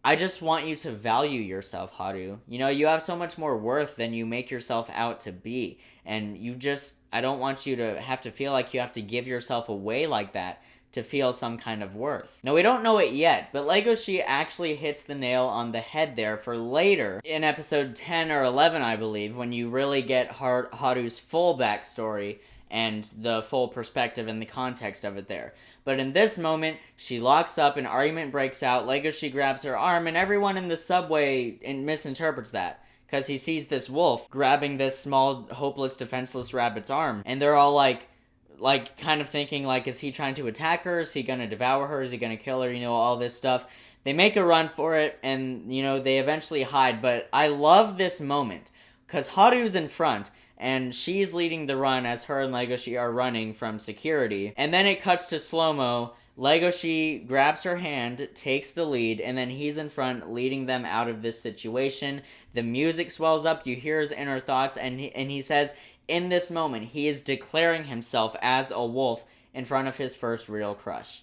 I just want you to value yourself, Haru. You know, you have so much more worth than you make yourself out to be. And I don't want you to have to feel like you have to give yourself away like that to feel some kind of worth. Now, we don't know it yet, but Legoshi actually hits the nail on the head there for later, in episode 10 or 11, I believe, when you really get Haru's full backstory and the full perspective and the context of it there. But in this moment, she locks up, an argument breaks out, Legoshi grabs her arm, and everyone in the subway misinterprets that, because he sees this wolf grabbing this small, hopeless, defenseless rabbit's arm, and they're all like kind of thinking, like, is he trying to attack her? Is he gonna devour her? Is he gonna kill her? You know, all this stuff. They make a run for it, and, you know, they eventually hide, but I love this moment, because Haru's in front, and she's leading the run as her and Legoshi are running from security, and then it cuts to slow-mo. Legoshi grabs her hand, takes the lead, and then he's in front leading them out of this situation. The music swells up, you hear his inner thoughts, and he says, in this moment, he is declaring himself as a wolf in front of his first real crush.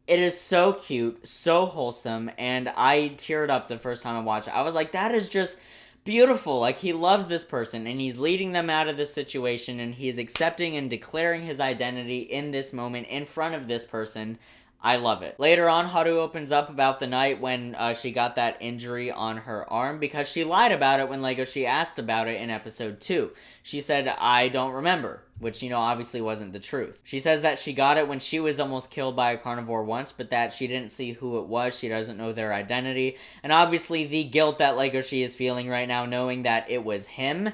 It is so cute, so wholesome, and I teared up the first time I watched it. I was like, that is just beautiful. Like, he loves this person, and he's leading them out of this situation, and he's accepting and declaring his identity in this moment in front of this person. I love it. Later on, Haru opens up about the night when she got that injury on her arm, because she lied about it when Legoshi asked about it in episode 2. She said, I don't remember, which, you know, obviously wasn't the truth. She says that she got it when she was almost killed by a carnivore once, but that she didn't see who it was, she doesn't know their identity, and obviously the guilt that Legoshi is feeling right now, knowing that it was him,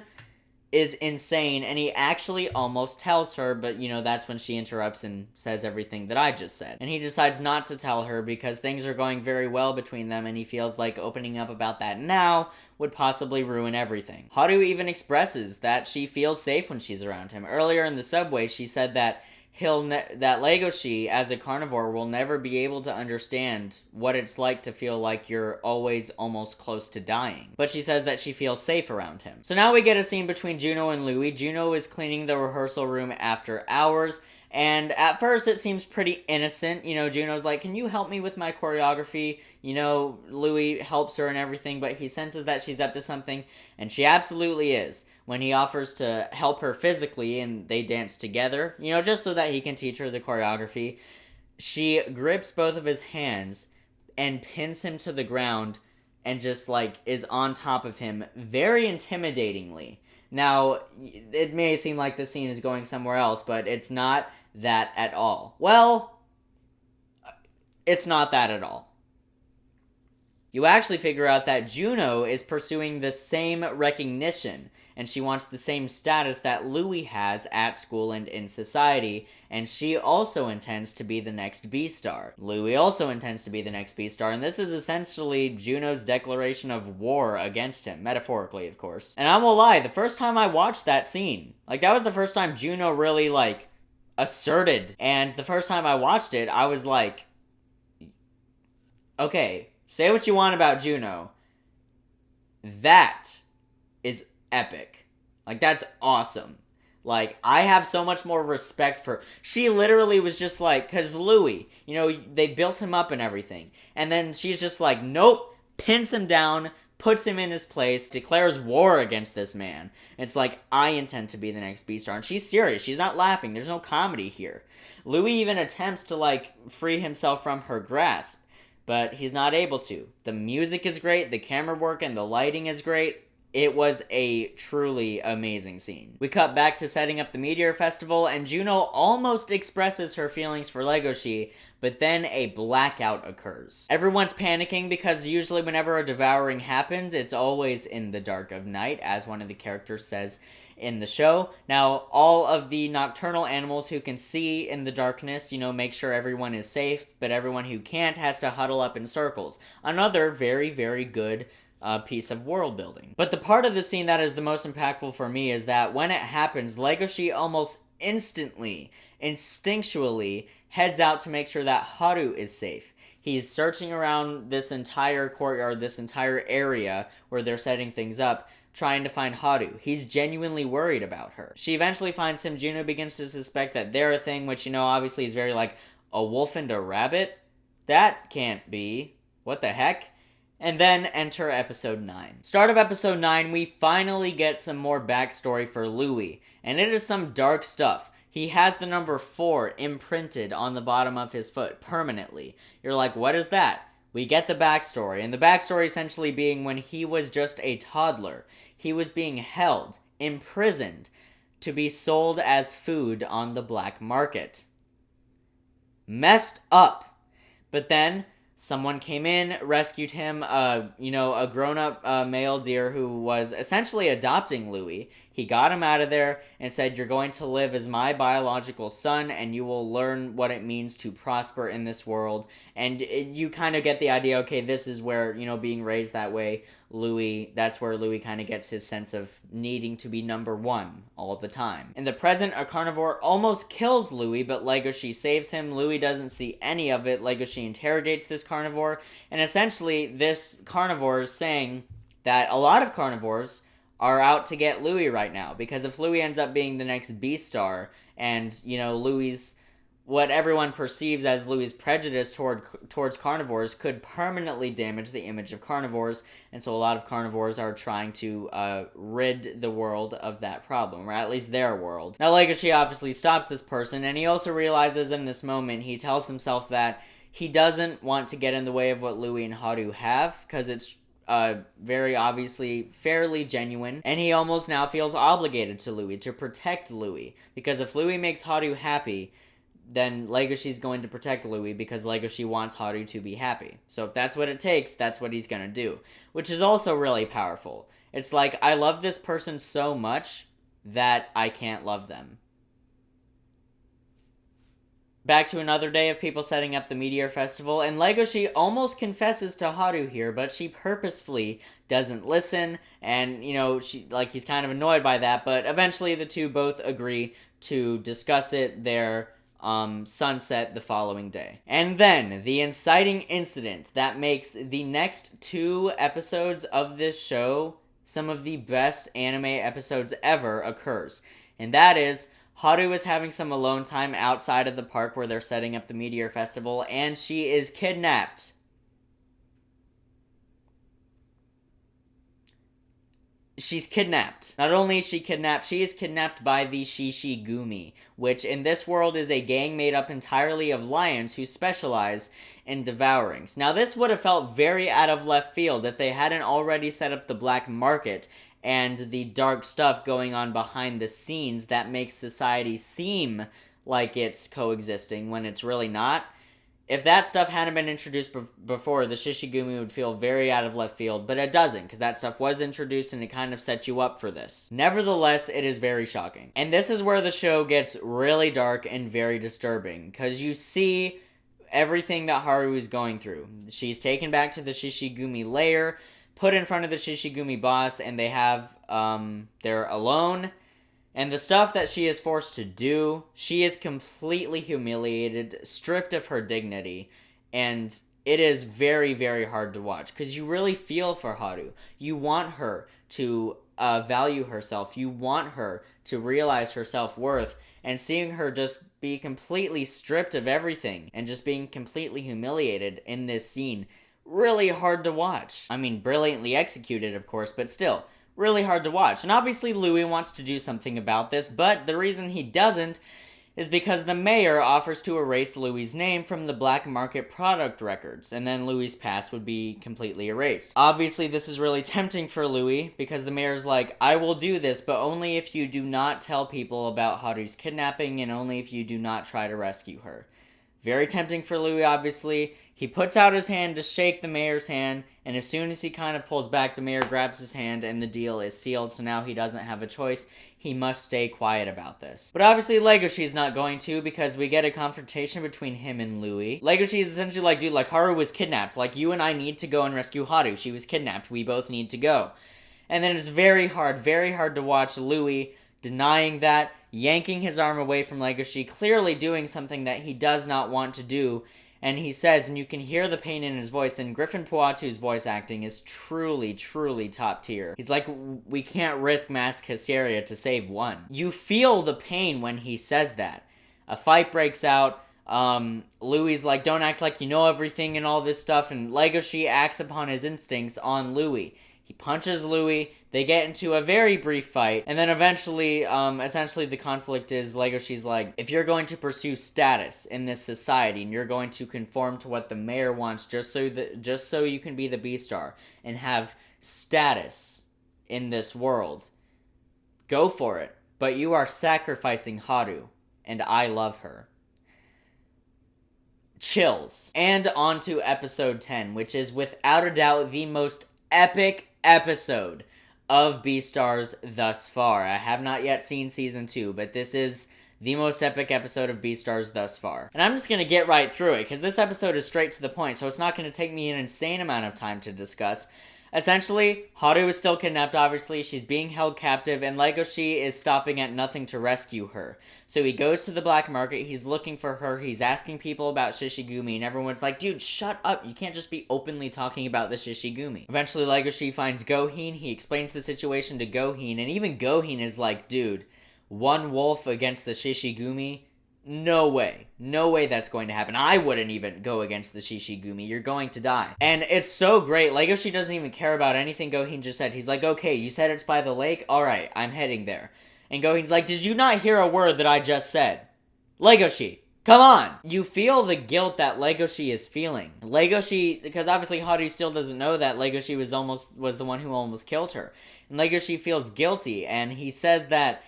is insane, and he actually almost tells her, but, you know, that's when she interrupts and says everything that I just said. And he decides not to tell her because things are going very well between them, and he feels like opening up about that now would possibly ruin everything. Haru even expresses that she feels safe when she's around him. Earlier in the subway, she said that that Legoshi, as a carnivore, will never be able to understand what it's like to feel like you're always almost close to dying. But she says that she feels safe around him. So now we get a scene between Juno and Louis. Juno is cleaning the rehearsal room after hours, and at first it seems pretty innocent. You know, Juno's like, can you help me with my choreography? You know, Louis helps her and everything, but he senses that she's up to something, and she absolutely is. When he offers to help her physically and they dance together, you know, just so that he can teach her the choreography, she grips both of his hands and pins him to the ground and just, like, is on top of him very intimidatingly. Now, it may seem like the scene is going somewhere else, but it's not that at all. Well, it's not that at all. You actually figure out that Juno is pursuing the same recognition, and she wants the same status that Louis has at school and in society, and she also intends to be the next Beastar. Louis also intends to be the next Beastar, and this is essentially Juno's declaration of war against him, metaphorically, of course. And I won't lie, the first time I watched that scene, like, that was the first time Juno really, like, asserted, and the first time I watched it, I was like, okay, say what you want about Juno, that is epic. Like, that's awesome. Like, I have so much more respect for... She literally was just like... Because Louis, you know, they built him up and everything. And then she's just like, nope, pins him down, puts him in his place, declares war against this man. It's like, I intend to be the next Beastar. And she's serious. She's not laughing. There's no comedy here. Louis even attempts to, like, free himself from her grasp. But he's not able to. The music is great. The camera work and the lighting is great. It was a truly amazing scene. We cut back to setting up the Meteor Festival, and Juno almost expresses her feelings for Legoshi, but then a blackout occurs. Everyone's panicking because usually whenever a devouring happens, it's always in the dark of night, as one of the characters says in the show. Now, all of the nocturnal animals who can see in the darkness, you know, make sure everyone is safe, but everyone who can't has to huddle up in circles. Another very, very good piece of world building. But the part of the scene that is the most impactful for me is that when it happens, Legoshi almost instantly, instinctually, heads out to make sure that Haru is safe. He's searching around this entire courtyard, this entire area where they're setting things up, trying to find Haru. He's genuinely worried about her. She eventually finds him. Juno begins to suspect that they're a thing, which, you know, obviously is very like, a wolf and a rabbit? That can't be. What the heck? And then enter episode 9. Start of episode 9, we finally get some more backstory for Louis, and it is some dark stuff. He has the number 4 imprinted on the bottom of his foot permanently. You're like, what is that? We get the backstory, and the backstory essentially being when he was just a toddler, he was being held, imprisoned, to be sold as food on the black market. Messed up. But then someone came in, rescued him, a grown-up male deer who was essentially adopting Louis. He got him out of there and said, you're going to live as my biological son, and you will learn what it means to prosper in this world. And you kind of get the idea, okay, this is where, you know, being raised that way, that's where Louis kind of gets his sense of needing to be number 1 all the time. In the present, a carnivore almost kills Louis, but Legoshi saves him. Louis doesn't see any of it. Legoshi interrogates this carnivore, and essentially this carnivore is saying that a lot of carnivores are out to get Louis right now, because if Louis ends up being the next Beastar, and, you know, what everyone perceives as Louis' prejudice towards carnivores could permanently damage the image of carnivores, and so a lot of carnivores are trying to rid the world of that problem, or at least their world. Now, Legoshi obviously stops this person, and he also realizes in this moment, he tells himself that he doesn't want to get in the way of what Louis and Haru have, because it's very obviously fairly genuine, and he almost now feels obligated to Louis, to protect Louis, because if Louis makes Haru happy, then Legoshi's going to protect Louis, because Legoshi wants Haru to be happy. So if that's what it takes, that's what he's gonna do, which is also really powerful. It's like, I love this person so much that I can't love them. Back to another day of people setting up the Meteor Festival, and Legoshi almost confesses to Haru here, but she purposefully doesn't listen, and, you know, he's kind of annoyed by that, but eventually the two both agree to discuss it there, sunset the following day. And then, the inciting incident that makes the next 2 episodes of this show some of the best anime episodes ever occurs, and that is Haru is having some alone time outside of the park where they're setting up the Meteor Festival, and she is kidnapped. She's kidnapped. Not only is she kidnapped, she is kidnapped by the Shishigumi, which in this world is a gang made up entirely of lions who specialize in devourings. Now, this would have felt very out of left field if they hadn't already set up the black market and the dark stuff going on behind the scenes that makes society seem like it's coexisting when it's really not. If that stuff hadn't been introduced before, the Shishigumi would feel very out of left field, but it doesn't, because that stuff was introduced and it kind of set you up for this. Nevertheless, it is very shocking. And this is where the show gets really dark and very disturbing, because you see everything that Haru is going through. She's taken back to the Shishigumi lair, put in front of the Shishigumi boss, and they're alone. And the stuff that she is forced to do, she is completely humiliated, stripped of her dignity, and it is very, very hard to watch, because you really feel for Haru. You want her to value herself. You want her to realize her self-worth, and seeing her just be completely stripped of everything and just being completely humiliated in this scene, really hard to watch. I mean, brilliantly executed, of course, but still, really hard to watch. And obviously Louis wants to do something about this, but the reason he doesn't is because the mayor offers to erase Louis' name from the black market product records, and then Louis' past would be completely erased. Obviously, this is really tempting for Louis, because the mayor's like, I will do this, but only if you do not tell people about Haru's kidnapping, and only if you do not try to rescue her. Very tempting for Louis, obviously. He puts out his hand to shake the mayor's hand, and as soon as he kind of pulls back, the mayor grabs his hand, and the deal is sealed, so now he doesn't have a choice. He must stay quiet about this. But obviously, Legoshi's not going to, because we get a confrontation between him and Louis. Legoshi's essentially like, dude, like, Haru was kidnapped. Like, you and I need to go and rescue Haru. She was kidnapped. We both need to go. And then it's very hard to watch Louis denying that, yanking his arm away from Legoshi, clearly doing something that he does not want to do. And he says, and you can hear the pain in his voice, and Griffin Puatu's voice acting is truly, truly top tier. He's like, we can't risk mass hysteria to save one. You feel the pain when he says that. A fight breaks out. Louis like, don't act like you know everything and all this stuff, and Legoshi acts upon his instincts on Louis. He punches Louis, they get into a very brief fight, and then eventually, essentially the conflict is Legoshi's like, if you're going to pursue status in this society, and you're going to conform to what the mayor wants just so you can be the Beastar and have status in this world, go for it. But you are sacrificing Haru, and I love her. Chills. And on to episode 10, which is without a doubt the most epic episode of Beastars thus far. I have not yet seen season 2, but this is the most epic episode of Beastars thus far. And I'm just gonna get right through it, because this episode is straight to the point, so it's not gonna take me an insane amount of time to discuss. Essentially, Haru is still kidnapped, obviously. She's being held captive, and Legoshi is stopping at nothing to rescue her. So he goes to the black market, he's looking for her, he's asking people about Shishigumi, and everyone's like, dude, shut up, you can't just be openly talking about the Shishigumi. Eventually, Legoshi finds Gohin, he explains the situation to Gohin, and even Gohin is like, dude, one wolf against the Shishigumi? No way. No way that's going to happen. I wouldn't even go against the Shishigumi. You're going to die. And it's so great. Legoshi doesn't even care about anything Gohin just said. He's like, okay, you said it's by the lake? Alright, I'm heading there. And Gohin's like, did you not hear a word that I just said? Legoshi, come on! You feel the guilt that Legoshi is feeling. Legoshi, because obviously Haru still doesn't know that Legoshi was the one who almost killed her. And Legoshi feels guilty, and he says that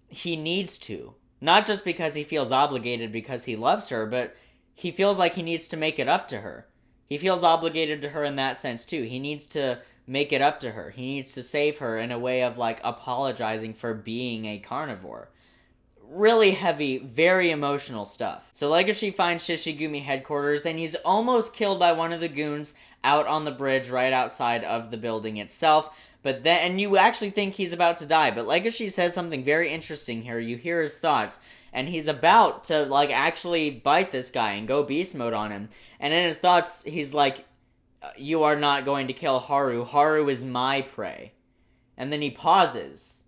he needs to. Not just because he feels obligated because he loves her, but he feels like he needs to make it up to her. He feels obligated to her in that sense too. He needs to make it up to her. He needs to save her in a way of like apologizing for being a carnivore. Really heavy, very emotional stuff. So Legoshi finds Shishigumi headquarters, and he's almost killed by one of the goons out on the bridge right outside of the building itself. But then, and you actually think he's about to die, but Legoshi says something very interesting here. You hear his thoughts, and he's about to, like, actually bite this guy and go beast mode on him. And in his thoughts, he's like, you are not going to kill Haru. Haru is my prey. And then he pauses,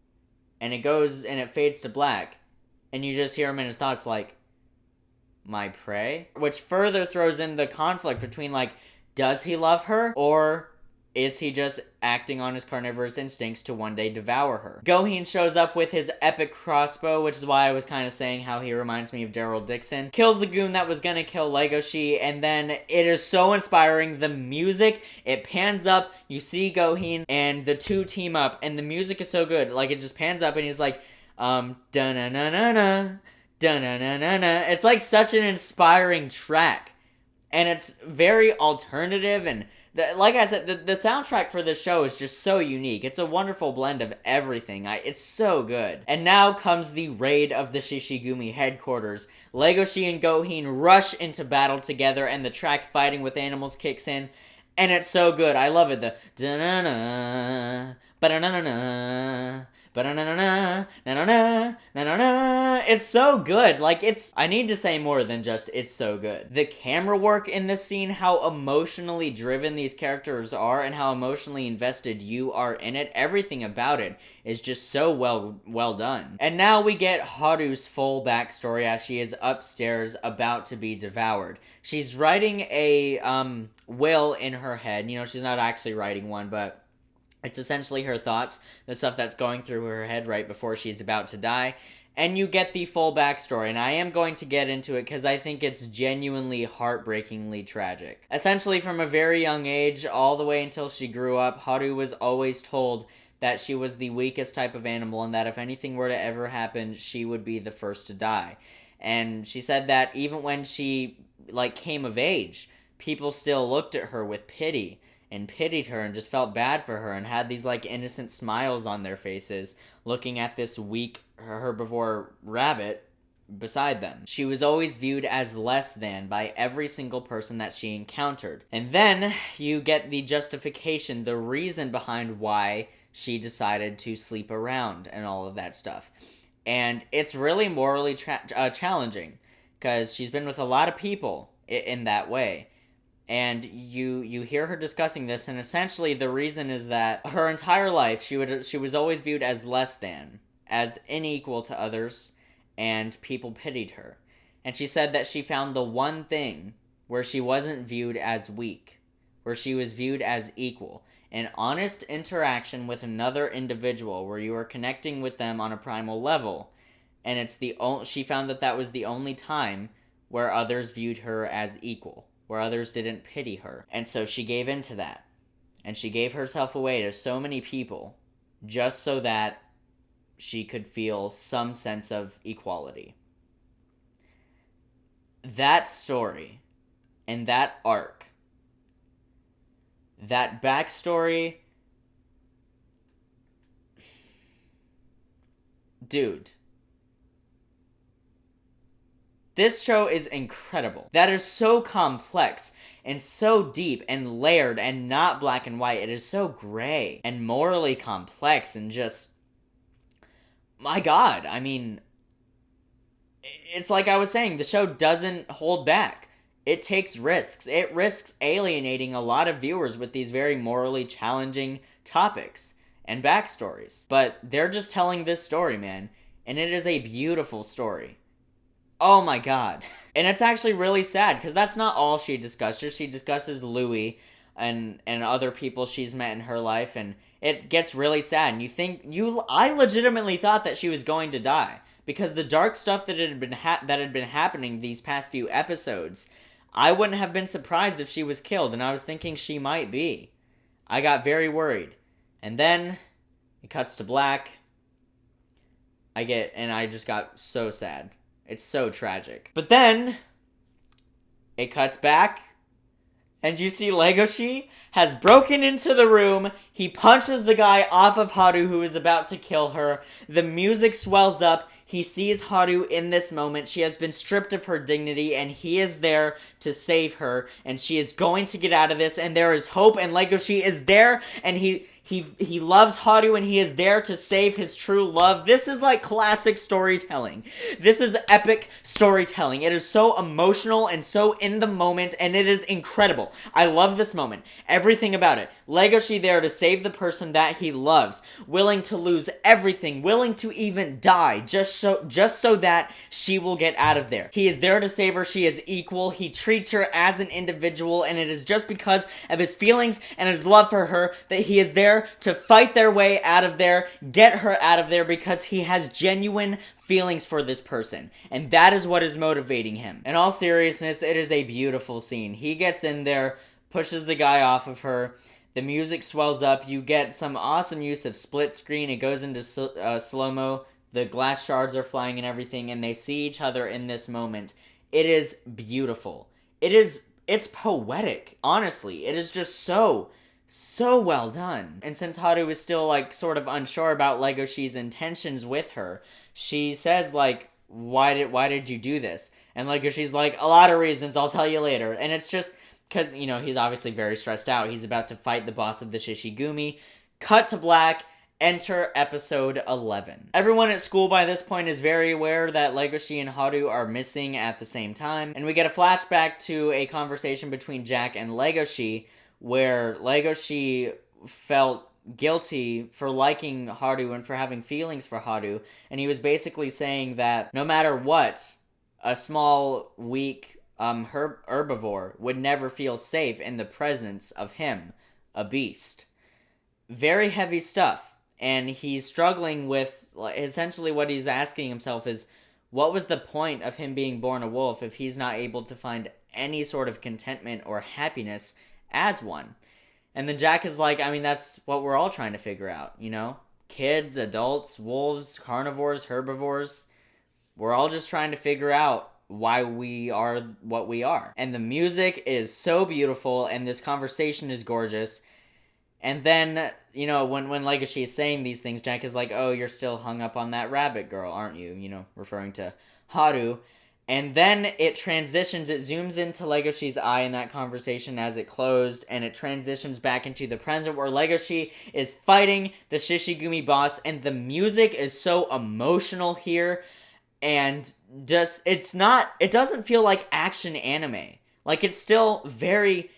and it goes, and it fades to black. And you just hear him in his thoughts like, my prey? Which further throws in the conflict between, like, does he love her, or is he just acting on his carnivorous instincts to one day devour her? Gohin shows up with his epic crossbow, which is why I was kind of saying how he reminds me of Daryl Dixon. Kills the goon that was gonna kill Legoshi, and then it is so inspiring. The music, it pans up, you see Gohin, and the two team up, and the music is so good. Like, it just pans up, and he's like, da-na-na-na-na, da-na-na-na-na. It's like such an inspiring track. And it's very alternative, and like I said, the soundtrack for this show is just so unique. It's a wonderful blend of everything. It's so good. And now comes the raid of the Shishigumi headquarters. Legoshi and Gohin rush into battle together, and the track Fighting with Animals kicks in. And it's so good. I love it. The da-na-na, ba-da-na-na-na, Ba-na-na-na, na-na-na, na-na-na. It's so good. Like, I need to say more than just it's so good. The camera work in this scene, how emotionally driven these characters are, and how emotionally invested you are in it, everything about it is just so well done. And now we get Haru's full backstory as she is upstairs about to be devoured. She's writing a will in her head. You know, she's not actually writing one, but it's essentially her thoughts, the stuff that's going through her head right before she's about to die. And you get the full backstory, and I am going to get into it because I think it's genuinely heartbreakingly tragic. Essentially, from a very young age, all the way until she grew up, Haru was always told that she was the weakest type of animal, and that if anything were to ever happen, she would be the first to die. And she said that even when she, came of age, people still looked at her with pity and pitied her and just felt bad for her and had these innocent smiles on their faces looking at this weak herbivore rabbit beside them. She was always viewed as less than by every single person that she encountered. And then you get the justification, the reason behind why she decided to sleep around and all of that stuff. And it's really morally challenging because she's been with a lot of people in that way. And you hear her discussing this, and essentially the reason is that her entire life she was always viewed as less than, as unequal to others, and people pitied her. And she said that she found the one thing where she wasn't viewed as weak, where she was viewed as equal. An honest interaction with another individual where you are connecting with them on a primal level. And she found that was the only time where others viewed her as equal, where others didn't pity her. And so she gave in to that. And she gave herself away to so many people just so that she could feel some sense of equality. That story and that arc, that backstory, dude. This show is incredible. That is so complex and so deep and layered and not black and white. It is so gray and morally complex and just, my God. I mean, it's like I was saying, the show doesn't hold back. It takes risks. It risks alienating a lot of viewers with these very morally challenging topics and backstories. But they're just telling this story, man. And it is a beautiful story. Oh my God. And it's actually really sad because that's not all she discusses. She discusses Louis and other people she's met in her life, and it gets really sad. And I legitimately thought that she was going to die because the dark stuff that had been happening these past few episodes, I wouldn't have been surprised if she was killed, and I was thinking she might be. I got very worried. And then it cuts to black. I just got so sad. It's so tragic. But then, it cuts back, and you see Legoshi has broken into the room. He punches the guy off of Haru who is about to kill her. The music swells up. He sees Haru in this moment. She has been stripped of her dignity, and he is there to save her, and she is going to get out of this, and there is hope, and Legoshi is there, and he loves Haru, and he is there to save his true love. This is like classic storytelling. This is epic storytelling. It is so emotional and so in the moment, and it is incredible. I love this moment. Everything about it. Legoshi there to save the person that he loves, willing to lose everything, willing to even die, just so that she will get out of there. He is there to save her. She is equal. He treats her as an individual, and it is just because of his feelings and his love for her that he is there to fight their way out of there, get her out of there, because he has genuine feelings for this person. And that is what is motivating him. In all seriousness, it is a beautiful scene. He gets in there, pushes the guy off of her. The music swells up. You get some awesome use of split screen. It goes into slow-mo. The glass shards are flying and everything, and they see each other in this moment. It is beautiful. It's poetic, honestly. It is just so well done. And since Haru is still, sort of unsure about Legoshi's intentions with her, she says, why did you do this? And Legoshi's like, a lot of reasons, I'll tell you later. And it's just, because, he's obviously very stressed out. He's about to fight the boss of the Shishigumi. Cut to black, Enter episode 11. Everyone at school by this point is very aware that Legoshi and Haru are missing at the same time, and we get a flashback to a conversation between Jack and Legoshi, where Legoshi felt guilty for liking Haru and for having feelings for Haru, and he was basically saying that no matter what, a small, weak herbivore would never feel safe in the presence of him, a beast. Very heavy stuff. And he's struggling with, essentially what he's asking himself is, what was the point of him being born a wolf if he's not able to find any sort of contentment or happiness as one? And then Jack is like, I mean, that's what we're all trying to figure out, you know? Kids, adults, wolves, carnivores, herbivores. We're all just trying to figure out why we are what we are. And the music is so beautiful, and this conversation is gorgeous. And then, you know, when Legoshi is saying these things, Jack is like, oh, you're still hung up on that rabbit girl, aren't you? You know, referring to Haru. And then it transitions, it zooms into Legoshi's eye in that conversation as it closed, and it transitions back into the present where Legoshi is fighting the Shishigumi boss, and the music is so emotional here, and just, it doesn't feel like action anime. Like, it's still very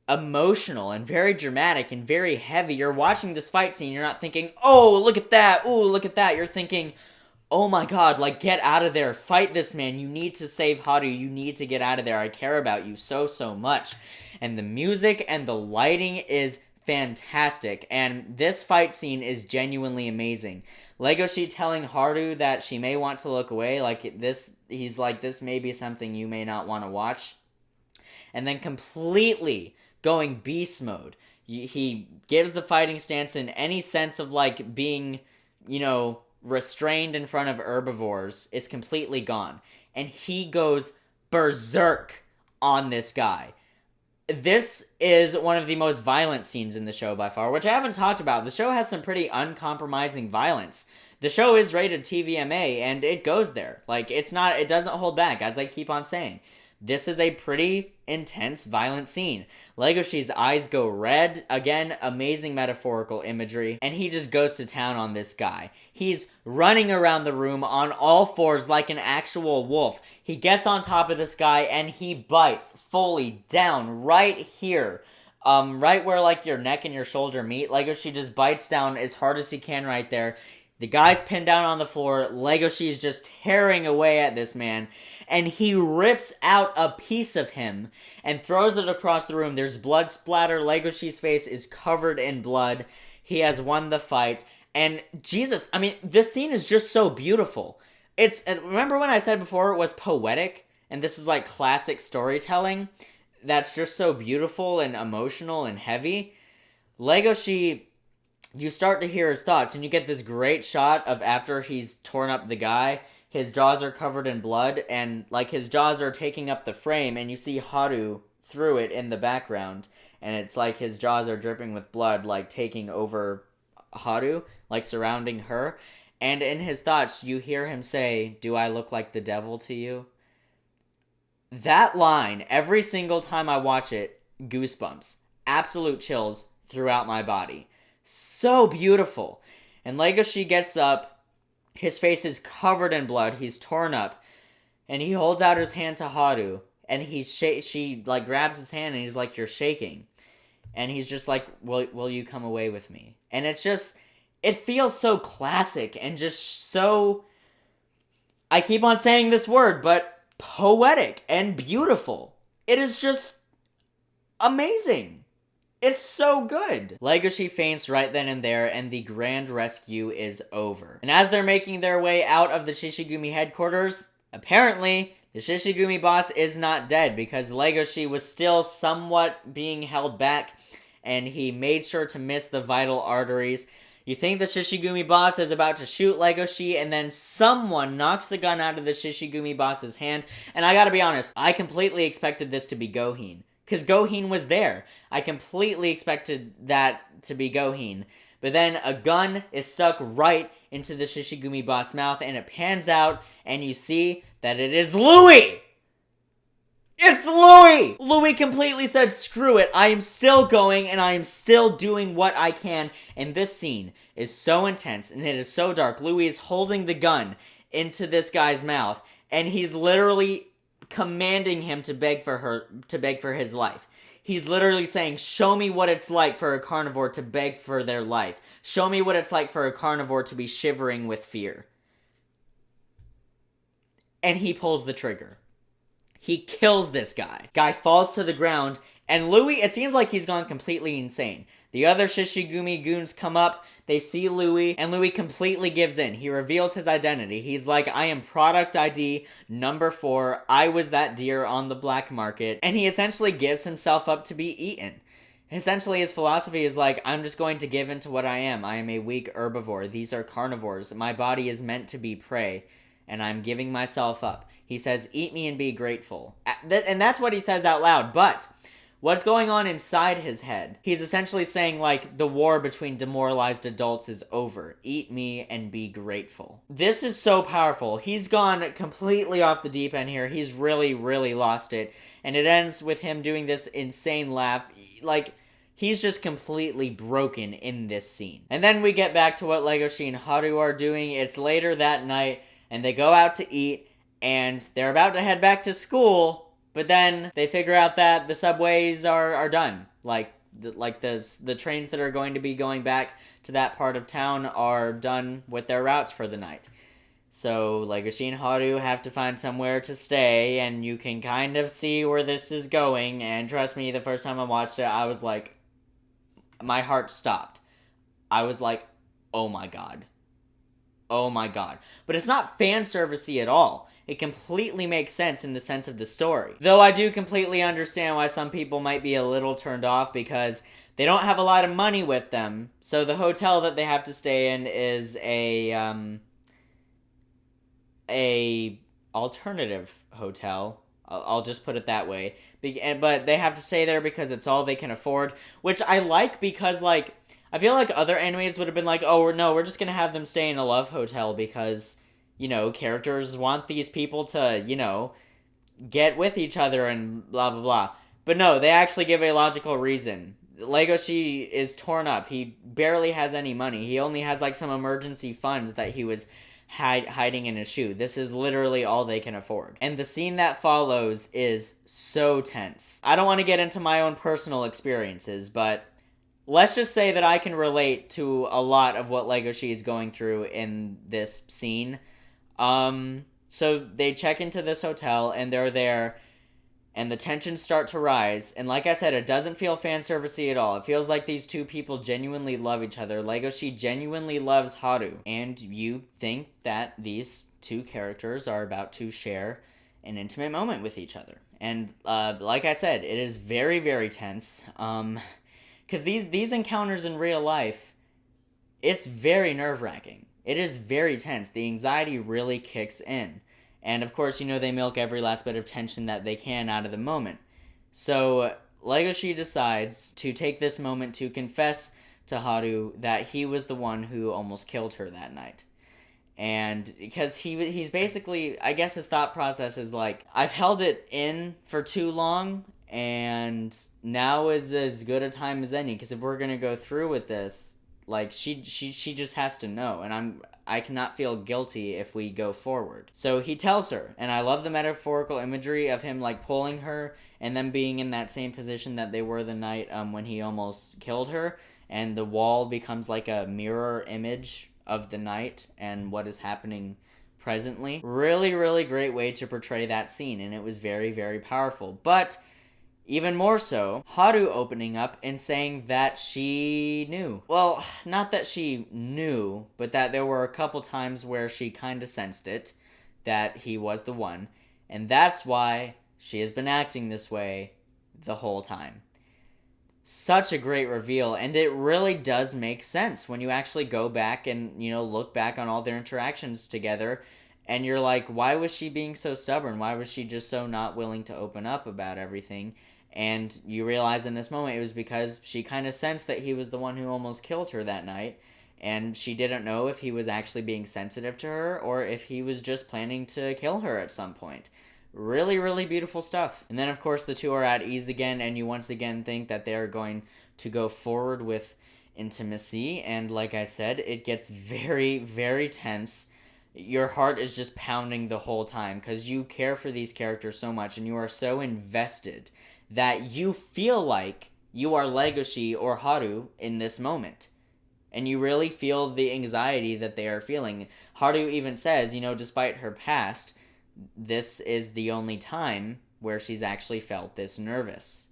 emotional and very dramatic and very heavy. You're watching this fight scene, you're not thinking, oh, look at that, ooh, look at that. You're thinking, oh my god, like, get out of there, fight this man, you need to save Haru, you need to get out of there, I care about you so much. And the music and the lighting is fantastic, and this fight scene is genuinely amazing. Legoshi telling Haru that she may want to look away, like, this, he's like, this may be something you may not want to watch. And then completely going beast mode. He gives the fighting stance in any sense of, like, being, you know, restrained in front of herbivores is completely gone. And he goes berserk on this guy. This is one of the most violent scenes in the show by far, which I haven't talked about. The show has some pretty uncompromising violence. The show is rated TVMA, and it goes there. Like, it doesn't hold back, as I keep on saying. This is a pretty intense, violent scene. Legoshi's eyes go red. Again, amazing metaphorical imagery. And he just goes to town on this guy. He's running around the room on all fours like an actual wolf. He gets on top of this guy and he bites fully down right here. Right where, like, your neck and your shoulder meet. Legoshi just bites down as hard as he can right there. The guy's pinned down on the floor. Legoshi is just tearing away at this man. And he rips out a piece of him and throws it across the room. There's blood splatter. Legoshi's face is covered in blood. He has won the fight. And Jesus, I mean, this scene is just so beautiful. Remember when I said before it was poetic? And this is like classic storytelling? That's just so beautiful and emotional and heavy. Legoshi, you start to hear his thoughts, and you get this great shot of after he's torn up the guy, his jaws are covered in blood, and, like, his jaws are taking up the frame, and you see Haru through it in the background, and it's like his jaws are dripping with blood, like, taking over Haru, like, surrounding her, and in his thoughts, you hear him say, "Do I look like the devil to you?" That line, every single time I watch it, goosebumps. Absolute chills throughout my body. So beautiful. And Legoshi gets up, his face is covered in blood, he's torn up, and he holds out his hand to Haru, and she like grabs his hand and he's like, "You're shaking." And he's just like, will you come away with me? And it's just, it feels so classic and just so, I keep on saying this word, but poetic and beautiful. It is just amazing. It's so good. Legoshi faints right then and there, and the grand rescue is over. And as they're making their way out of the Shishigumi headquarters, apparently, the Shishigumi boss is not dead, because Legoshi was still somewhat being held back, and he made sure to miss the vital arteries. You think the Shishigumi boss is about to shoot Legoshi, and then someone knocks the gun out of the Shishigumi boss's hand, and I gotta be honest, I completely expected this to be Gohin. Because Gohin was there. I completely expected that to be Gohin. But then a gun is stuck right into the Shishigumi boss' mouth, and it pans out, and you see that it is Louis! It's Louis! Louis completely said, screw it, I am still going and I am still doing what I can. And this scene is so intense and it is so dark. Louis is holding the gun into this guy's mouth and he's literally commanding him to beg for his life. He's literally saying, show me what it's like for a carnivore to beg for their life. Show me what it's like for a carnivore to be shivering with fear. And he pulls the trigger. He kills this guy. Guy falls to the ground, and Louis, it seems like he's gone completely insane. The other Shishigumi goons come up, they see Louis, and Louis completely gives in. He reveals his identity. He's like, I am product ID number 4. I was that deer on the black market. And he essentially gives himself up to be eaten. Essentially, his philosophy is like, I'm just going to give in to what I am. I am a weak herbivore. These are carnivores. My body is meant to be prey, and I'm giving myself up. He says, eat me and be grateful. And that's what he says out loud, but what's going on inside his head? He's essentially saying, like, the war between demoralized adults is over. Eat me and be grateful. This is so powerful. He's gone completely off the deep end here. He's really, really lost it. And it ends with him doing this insane laugh. Like, he's just completely broken in this scene. And then we get back to what Legoshi and Haru are doing. It's later that night, and they go out to eat. And they're about to head back to school, but then they figure out that the subways are done. Like the trains that are going to be going back to that part of town are done with their routes for the night. So Legoshi and Haru have to find somewhere to stay, and you can kind of see where this is going. And trust me, the first time I watched it, I was like, my heart stopped. I was like, oh my god. Oh my god. But it's not fan servicey at all. It completely makes sense in the sense of the story. Though I do completely understand why some people might be a little turned off because they don't have a lot of money with them. So the hotel that they have to stay in is a alternative hotel. I'll just put it that way. But they have to stay there because it's all they can afford, which I like because, like, I feel like other animes would have been like, oh, no, we're just gonna have them stay in a love hotel because, you know, characters want these people to, you know, get with each other and blah, blah, blah. But no, they actually give a logical reason. Legoshi is torn up. He barely has any money. He only has, like, some emergency funds that he was hiding in his shoe. This is literally all they can afford. And the scene that follows is so tense. I don't want to get into my own personal experiences, but let's just say that I can relate to a lot of what Legoshi is going through in this scene. So they check into this hotel, and they're there, and the tensions start to rise, and like I said, it doesn't feel fan servicey at all. It feels like these two people genuinely love each other. Legoshi genuinely loves Haru, and you think that these two characters are about to share an intimate moment with each other. And, like I said, it is very, very tense, because these encounters in real life, it's very nerve-wracking. It is very tense. The anxiety really kicks in. And of course, you know, they milk every last bit of tension that they can out of the moment. So Legoshi decides to take this moment to confess to Haru that he was the one who almost killed her that night. And because he's basically, I guess his thought process is like, I've held it in for too long, and now is as good a time as any, because if we're gonna go through with this, like, she just has to know, and I cannot feel guilty if we go forward. So he tells her, and I love the metaphorical imagery of him, like, pulling her, and them being in that same position that they were the night when he almost killed her, and the wall becomes like a mirror image of the night and what is happening presently. Really, really great way to portray that scene, and it was very, very powerful. But even more so, Haru opening up and saying that she knew. Well, not that she knew, but that there were a couple times where she kind of sensed it, that he was the one, and that's why she has been acting this way the whole time. Such a great reveal, and it really does make sense when you actually go back and, you know, look back on all their interactions together, and you're like, why was she being so stubborn? Why was she just so not willing to open up about everything? And you realize in this moment it was because she kind of sensed that he was the one who almost killed her that night, and she didn't know if he was actually being sensitive to her or if he was just planning to kill her at some point. really, really beautiful stuff. And then, of course, the two are at ease again, and you once again think that they're going to go forward with intimacy. And like I said, it gets very, very tense. Your heart is just pounding the whole time because you care for these characters so much, and you are so invested that you feel like you are Legoshi or Haru in this moment. And you really feel the anxiety that they are feeling. Haru even says, despite her past, this is the only time where she's actually felt this nervous.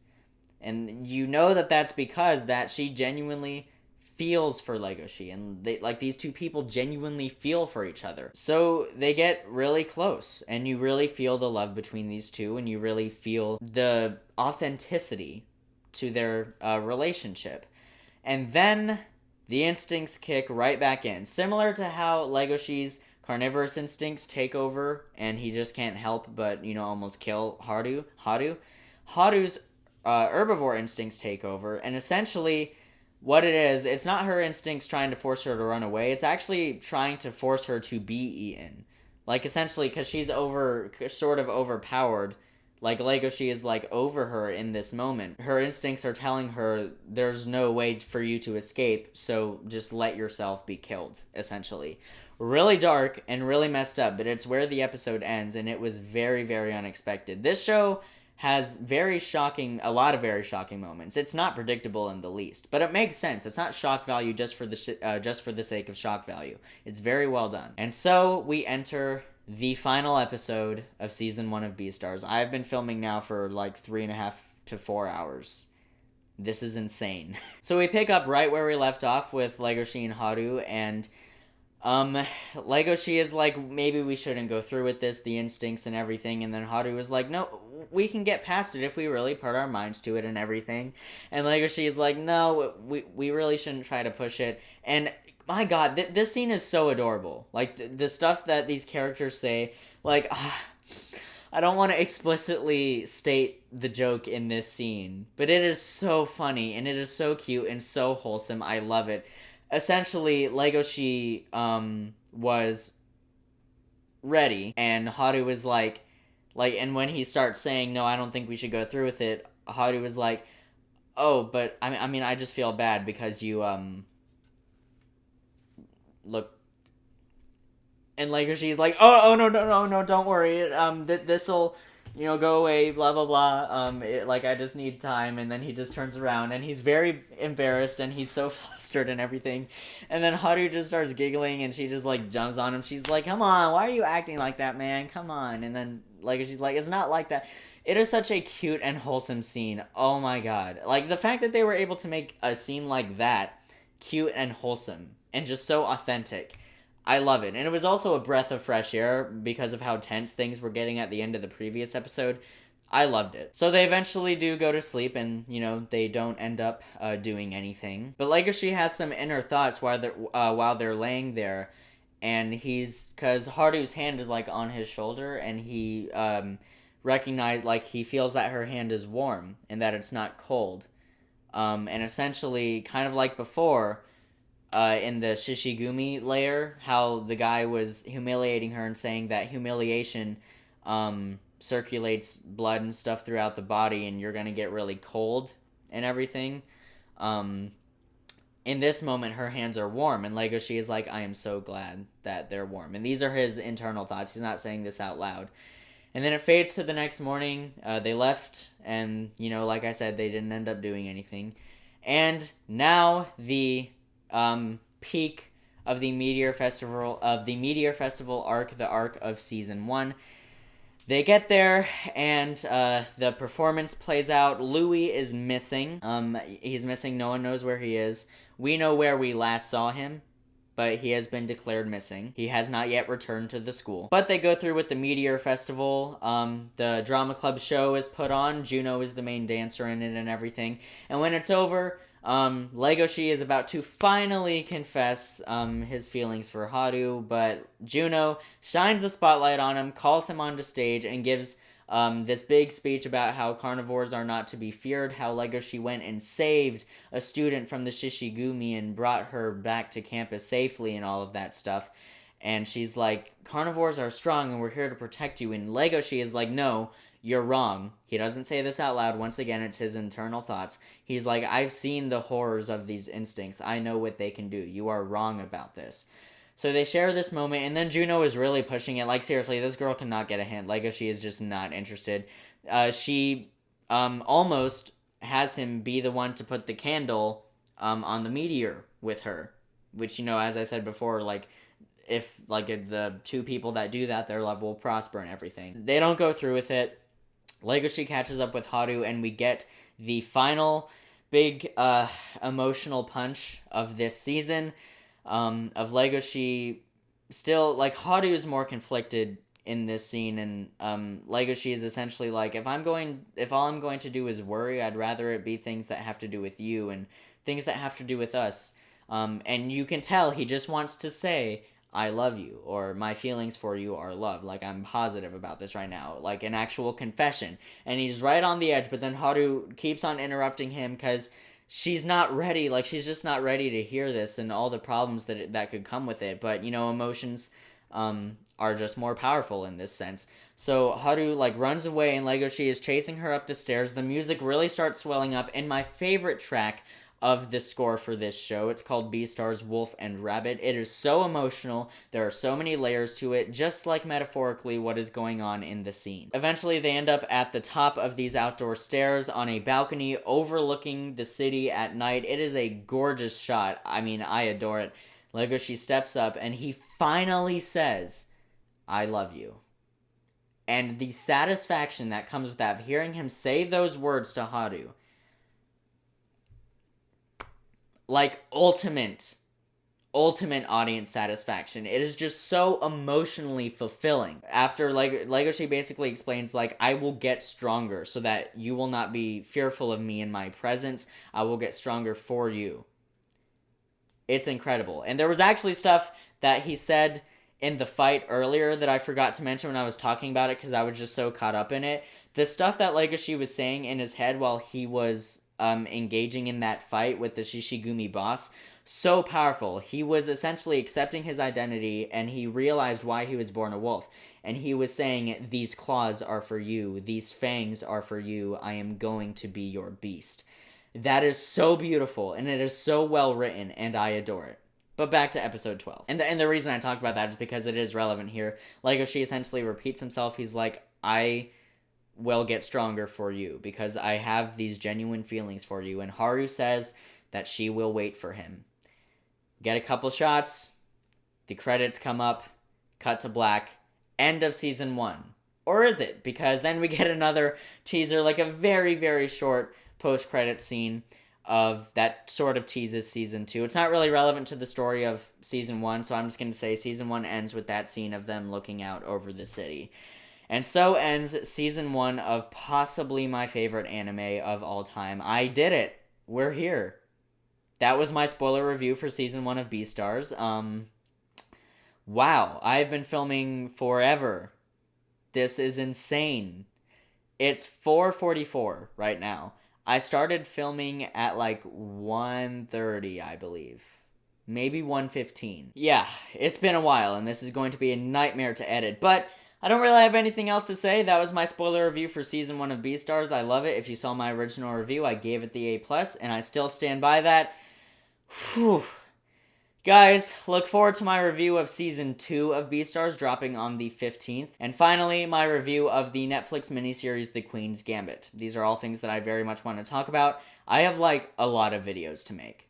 And you know that that's because that she genuinely feels for Legoshi, and these two people genuinely feel for each other. So they get really close, and you really feel the love between these two, and you really feel the authenticity to their relationship. And then the instincts kick right back in. Similar to how Legoshi's carnivorous instincts take over, and he just can't help but, almost kill Haru. Haru's herbivore instincts take over, and essentially what it is, it's not her instincts trying to force her to run away, it's actually trying to force her to be eaten. Like, essentially, because she's sort of overpowered, like Legoshi is like over her in this moment. Her instincts are telling her there's no way for you to escape, so just let yourself be killed, essentially. Really dark and really messed up, but it's where the episode ends, and it was very, very unexpected. This show has a lot of very shocking moments. It's not predictable in the least, but it makes sense. It's not shock value just for the sake of shock value. It's very well done. And so we enter the final episode of season 1 of Beastars. I've been filming now for like 3.5 to 4 hours. This is insane. So we pick up right where we left off with Legoshi and Haru, and Legoshi is like, maybe we shouldn't go through with this, the instincts and everything, and then Haru is like, no, we can get past it if we really put our minds to it and everything. And Legoshi is like, no, we really shouldn't try to push it. And my god, this scene is so adorable. Like, the stuff that these characters say, like, I don't want to explicitly state the joke in this scene, but it is so funny, and it is so cute and so wholesome. I love it. Essentially, Legoshi was ready, and Haru was like, and when he starts saying, no, I don't think we should go through with it, Haru was like, oh, but, I mean, I just feel bad because you, look, and Legoshi is like, oh, no, don't worry, this'll, go away, blah, blah, blah, I just need time. And then he just turns around, and he's very embarrassed, and he's so flustered and everything, and then Haru just starts giggling, and she just, jumps on him. She's like, come on, why are you acting like that, man, come on. And then Legoshi's like, it's not like that. It is such a cute and wholesome scene. Oh my god. The fact that they were able to make a scene like that cute and wholesome, and just so authentic, I love it. And it was also a breath of fresh air because of how tense things were getting at the end of the previous episode. I loved it. So they eventually do go to sleep, and, they don't end up doing anything. But Legoshi has some inner thoughts while they're laying there, and because Haru's hand is, on his shoulder, and he he feels that her hand is warm, and that it's not cold. And essentially, kind of like before, in the Shishigumi layer, how the guy was humiliating her and saying that humiliation circulates blood and stuff throughout the body, and you're gonna get really cold and everything. In this moment, her hands are warm, and Legoshi is like, I am so glad that they're warm. And these are his internal thoughts. He's not saying this out loud. And then it fades to the next morning. They left, and, like I said, they didn't end up doing anything. And now the peak of the Meteor Festival arc, the arc of season 1. They get there, and the performance plays out. Louis is missing. He's missing. No one knows where he is. We know where we last saw him, but he has been declared missing. He has not yet returned to the school. But they go through with the Meteor Festival. The drama club show is put on. Juno is the main dancer in it and everything. And when it's over, Legoshi is about to finally confess his feelings for Haru, but Juno shines the spotlight on him, calls him onto stage, and gives this big speech about how carnivores are not to be feared, how Legoshi went and saved a student from the Shishigumi and brought her back to campus safely and all of that stuff. And she's like, carnivores are strong and we're here to protect you. And Legoshi is like, no, you're wrong. He doesn't say this out loud. Once again, it's his internal thoughts. He's like, I've seen the horrors of these instincts. I know what they can do. You are wrong about this. So they share this moment, and then Juno is really pushing it. Like, seriously, this girl cannot get a hint. Legoshi is just not interested. She almost has him be the one to put the candle on the meteor with her. Which, you know, as I said before, like, if, like, the two people that do that, their love will prosper and everything. They don't go through with it. Legoshi catches up with Haru, and we get the final big emotional punch of this season. Of Legoshi still, like, Haru is more conflicted in this scene, and Legoshi is essentially like, if all I'm going to do is worry, I'd rather it be things that have to do with you and things that have to do with us. And you can tell he just wants to say, I love you, or my feelings for you are love. Like, I'm positive about this right now. Like, an actual confession. And he's right on the edge, but then Haru keeps on interrupting him because she's not ready. Like, she's just not ready to hear this and all the problems that could come with it. But, you know, emotions are just more powerful in this sense. So Haru, like, runs away, and Legoshi is chasing her up the stairs. The music really starts swelling up, and my favorite track of the score for this show, it's called Beastars Wolf and Rabbit. It is so emotional. There are so many layers to it, just like metaphorically what is going on in the scene. Eventually, they end up at the top of these outdoor stairs on a balcony overlooking the city at night. It is a gorgeous shot. I mean, I adore it. Legoshi steps up, and he finally says, I love you. And the satisfaction that comes with that, of hearing him say those words to Haru, like, ultimate audience satisfaction. It is just so emotionally fulfilling. After Legoshi basically explains, like, I will get stronger so that you will not be fearful of me in my presence. I will get stronger for you. It's incredible. And there was actually stuff that he said in the fight earlier that I forgot to mention when I was talking about it because I was just so caught up in it. The stuff that Legoshi was saying in his head while he was engaging in that fight with the Shishigumi boss, so powerful. He was essentially accepting his identity, and he realized why he was born a wolf. And he was saying, these claws are for you, these fangs are for you, I am going to be your beast. That is so beautiful, and it is so well written, and I adore it. But back to episode 12. And the reason I talk about that is because it is relevant here. Legoshi essentially repeats himself. He's like, I will get stronger for you because I have these genuine feelings for you. And Haru says that she will wait for him. Get a couple shots, the credits come up, cut to black, end of season 1. Or is it? Because then we get another teaser, like a very, very short post-credit scene of that sort of teases season 2. It's not really relevant to the story of season 1, so I'm just going to say season 1 ends with that scene of them looking out over the city. And so ends season 1 of possibly my favorite anime of all time. I did it. We're here. That was my spoiler review for season 1 of Beastars. Wow, I've been filming forever. This is insane. It's 4:44 right now. I started filming at like 1:30, I believe. Maybe 1:15. Yeah, it's been a while, and this is going to be a nightmare to edit, but I don't really have anything else to say. That was my spoiler review for season 1 of Beastars. I love it. If you saw my original review, I gave it the A+, and I still stand by that. Whew. Guys, look forward to my review of season 2 of Beastars dropping on the 15th. And finally, my review of the Netflix miniseries The Queen's Gambit. These are all things that I very much want to talk about. I have like a lot of videos to make,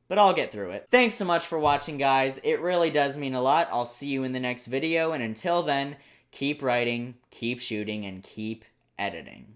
but I'll get through it. Thanks so much for watching, guys. It really does mean a lot. I'll see you in the next video, and until then, keep writing, keep shooting, and keep editing.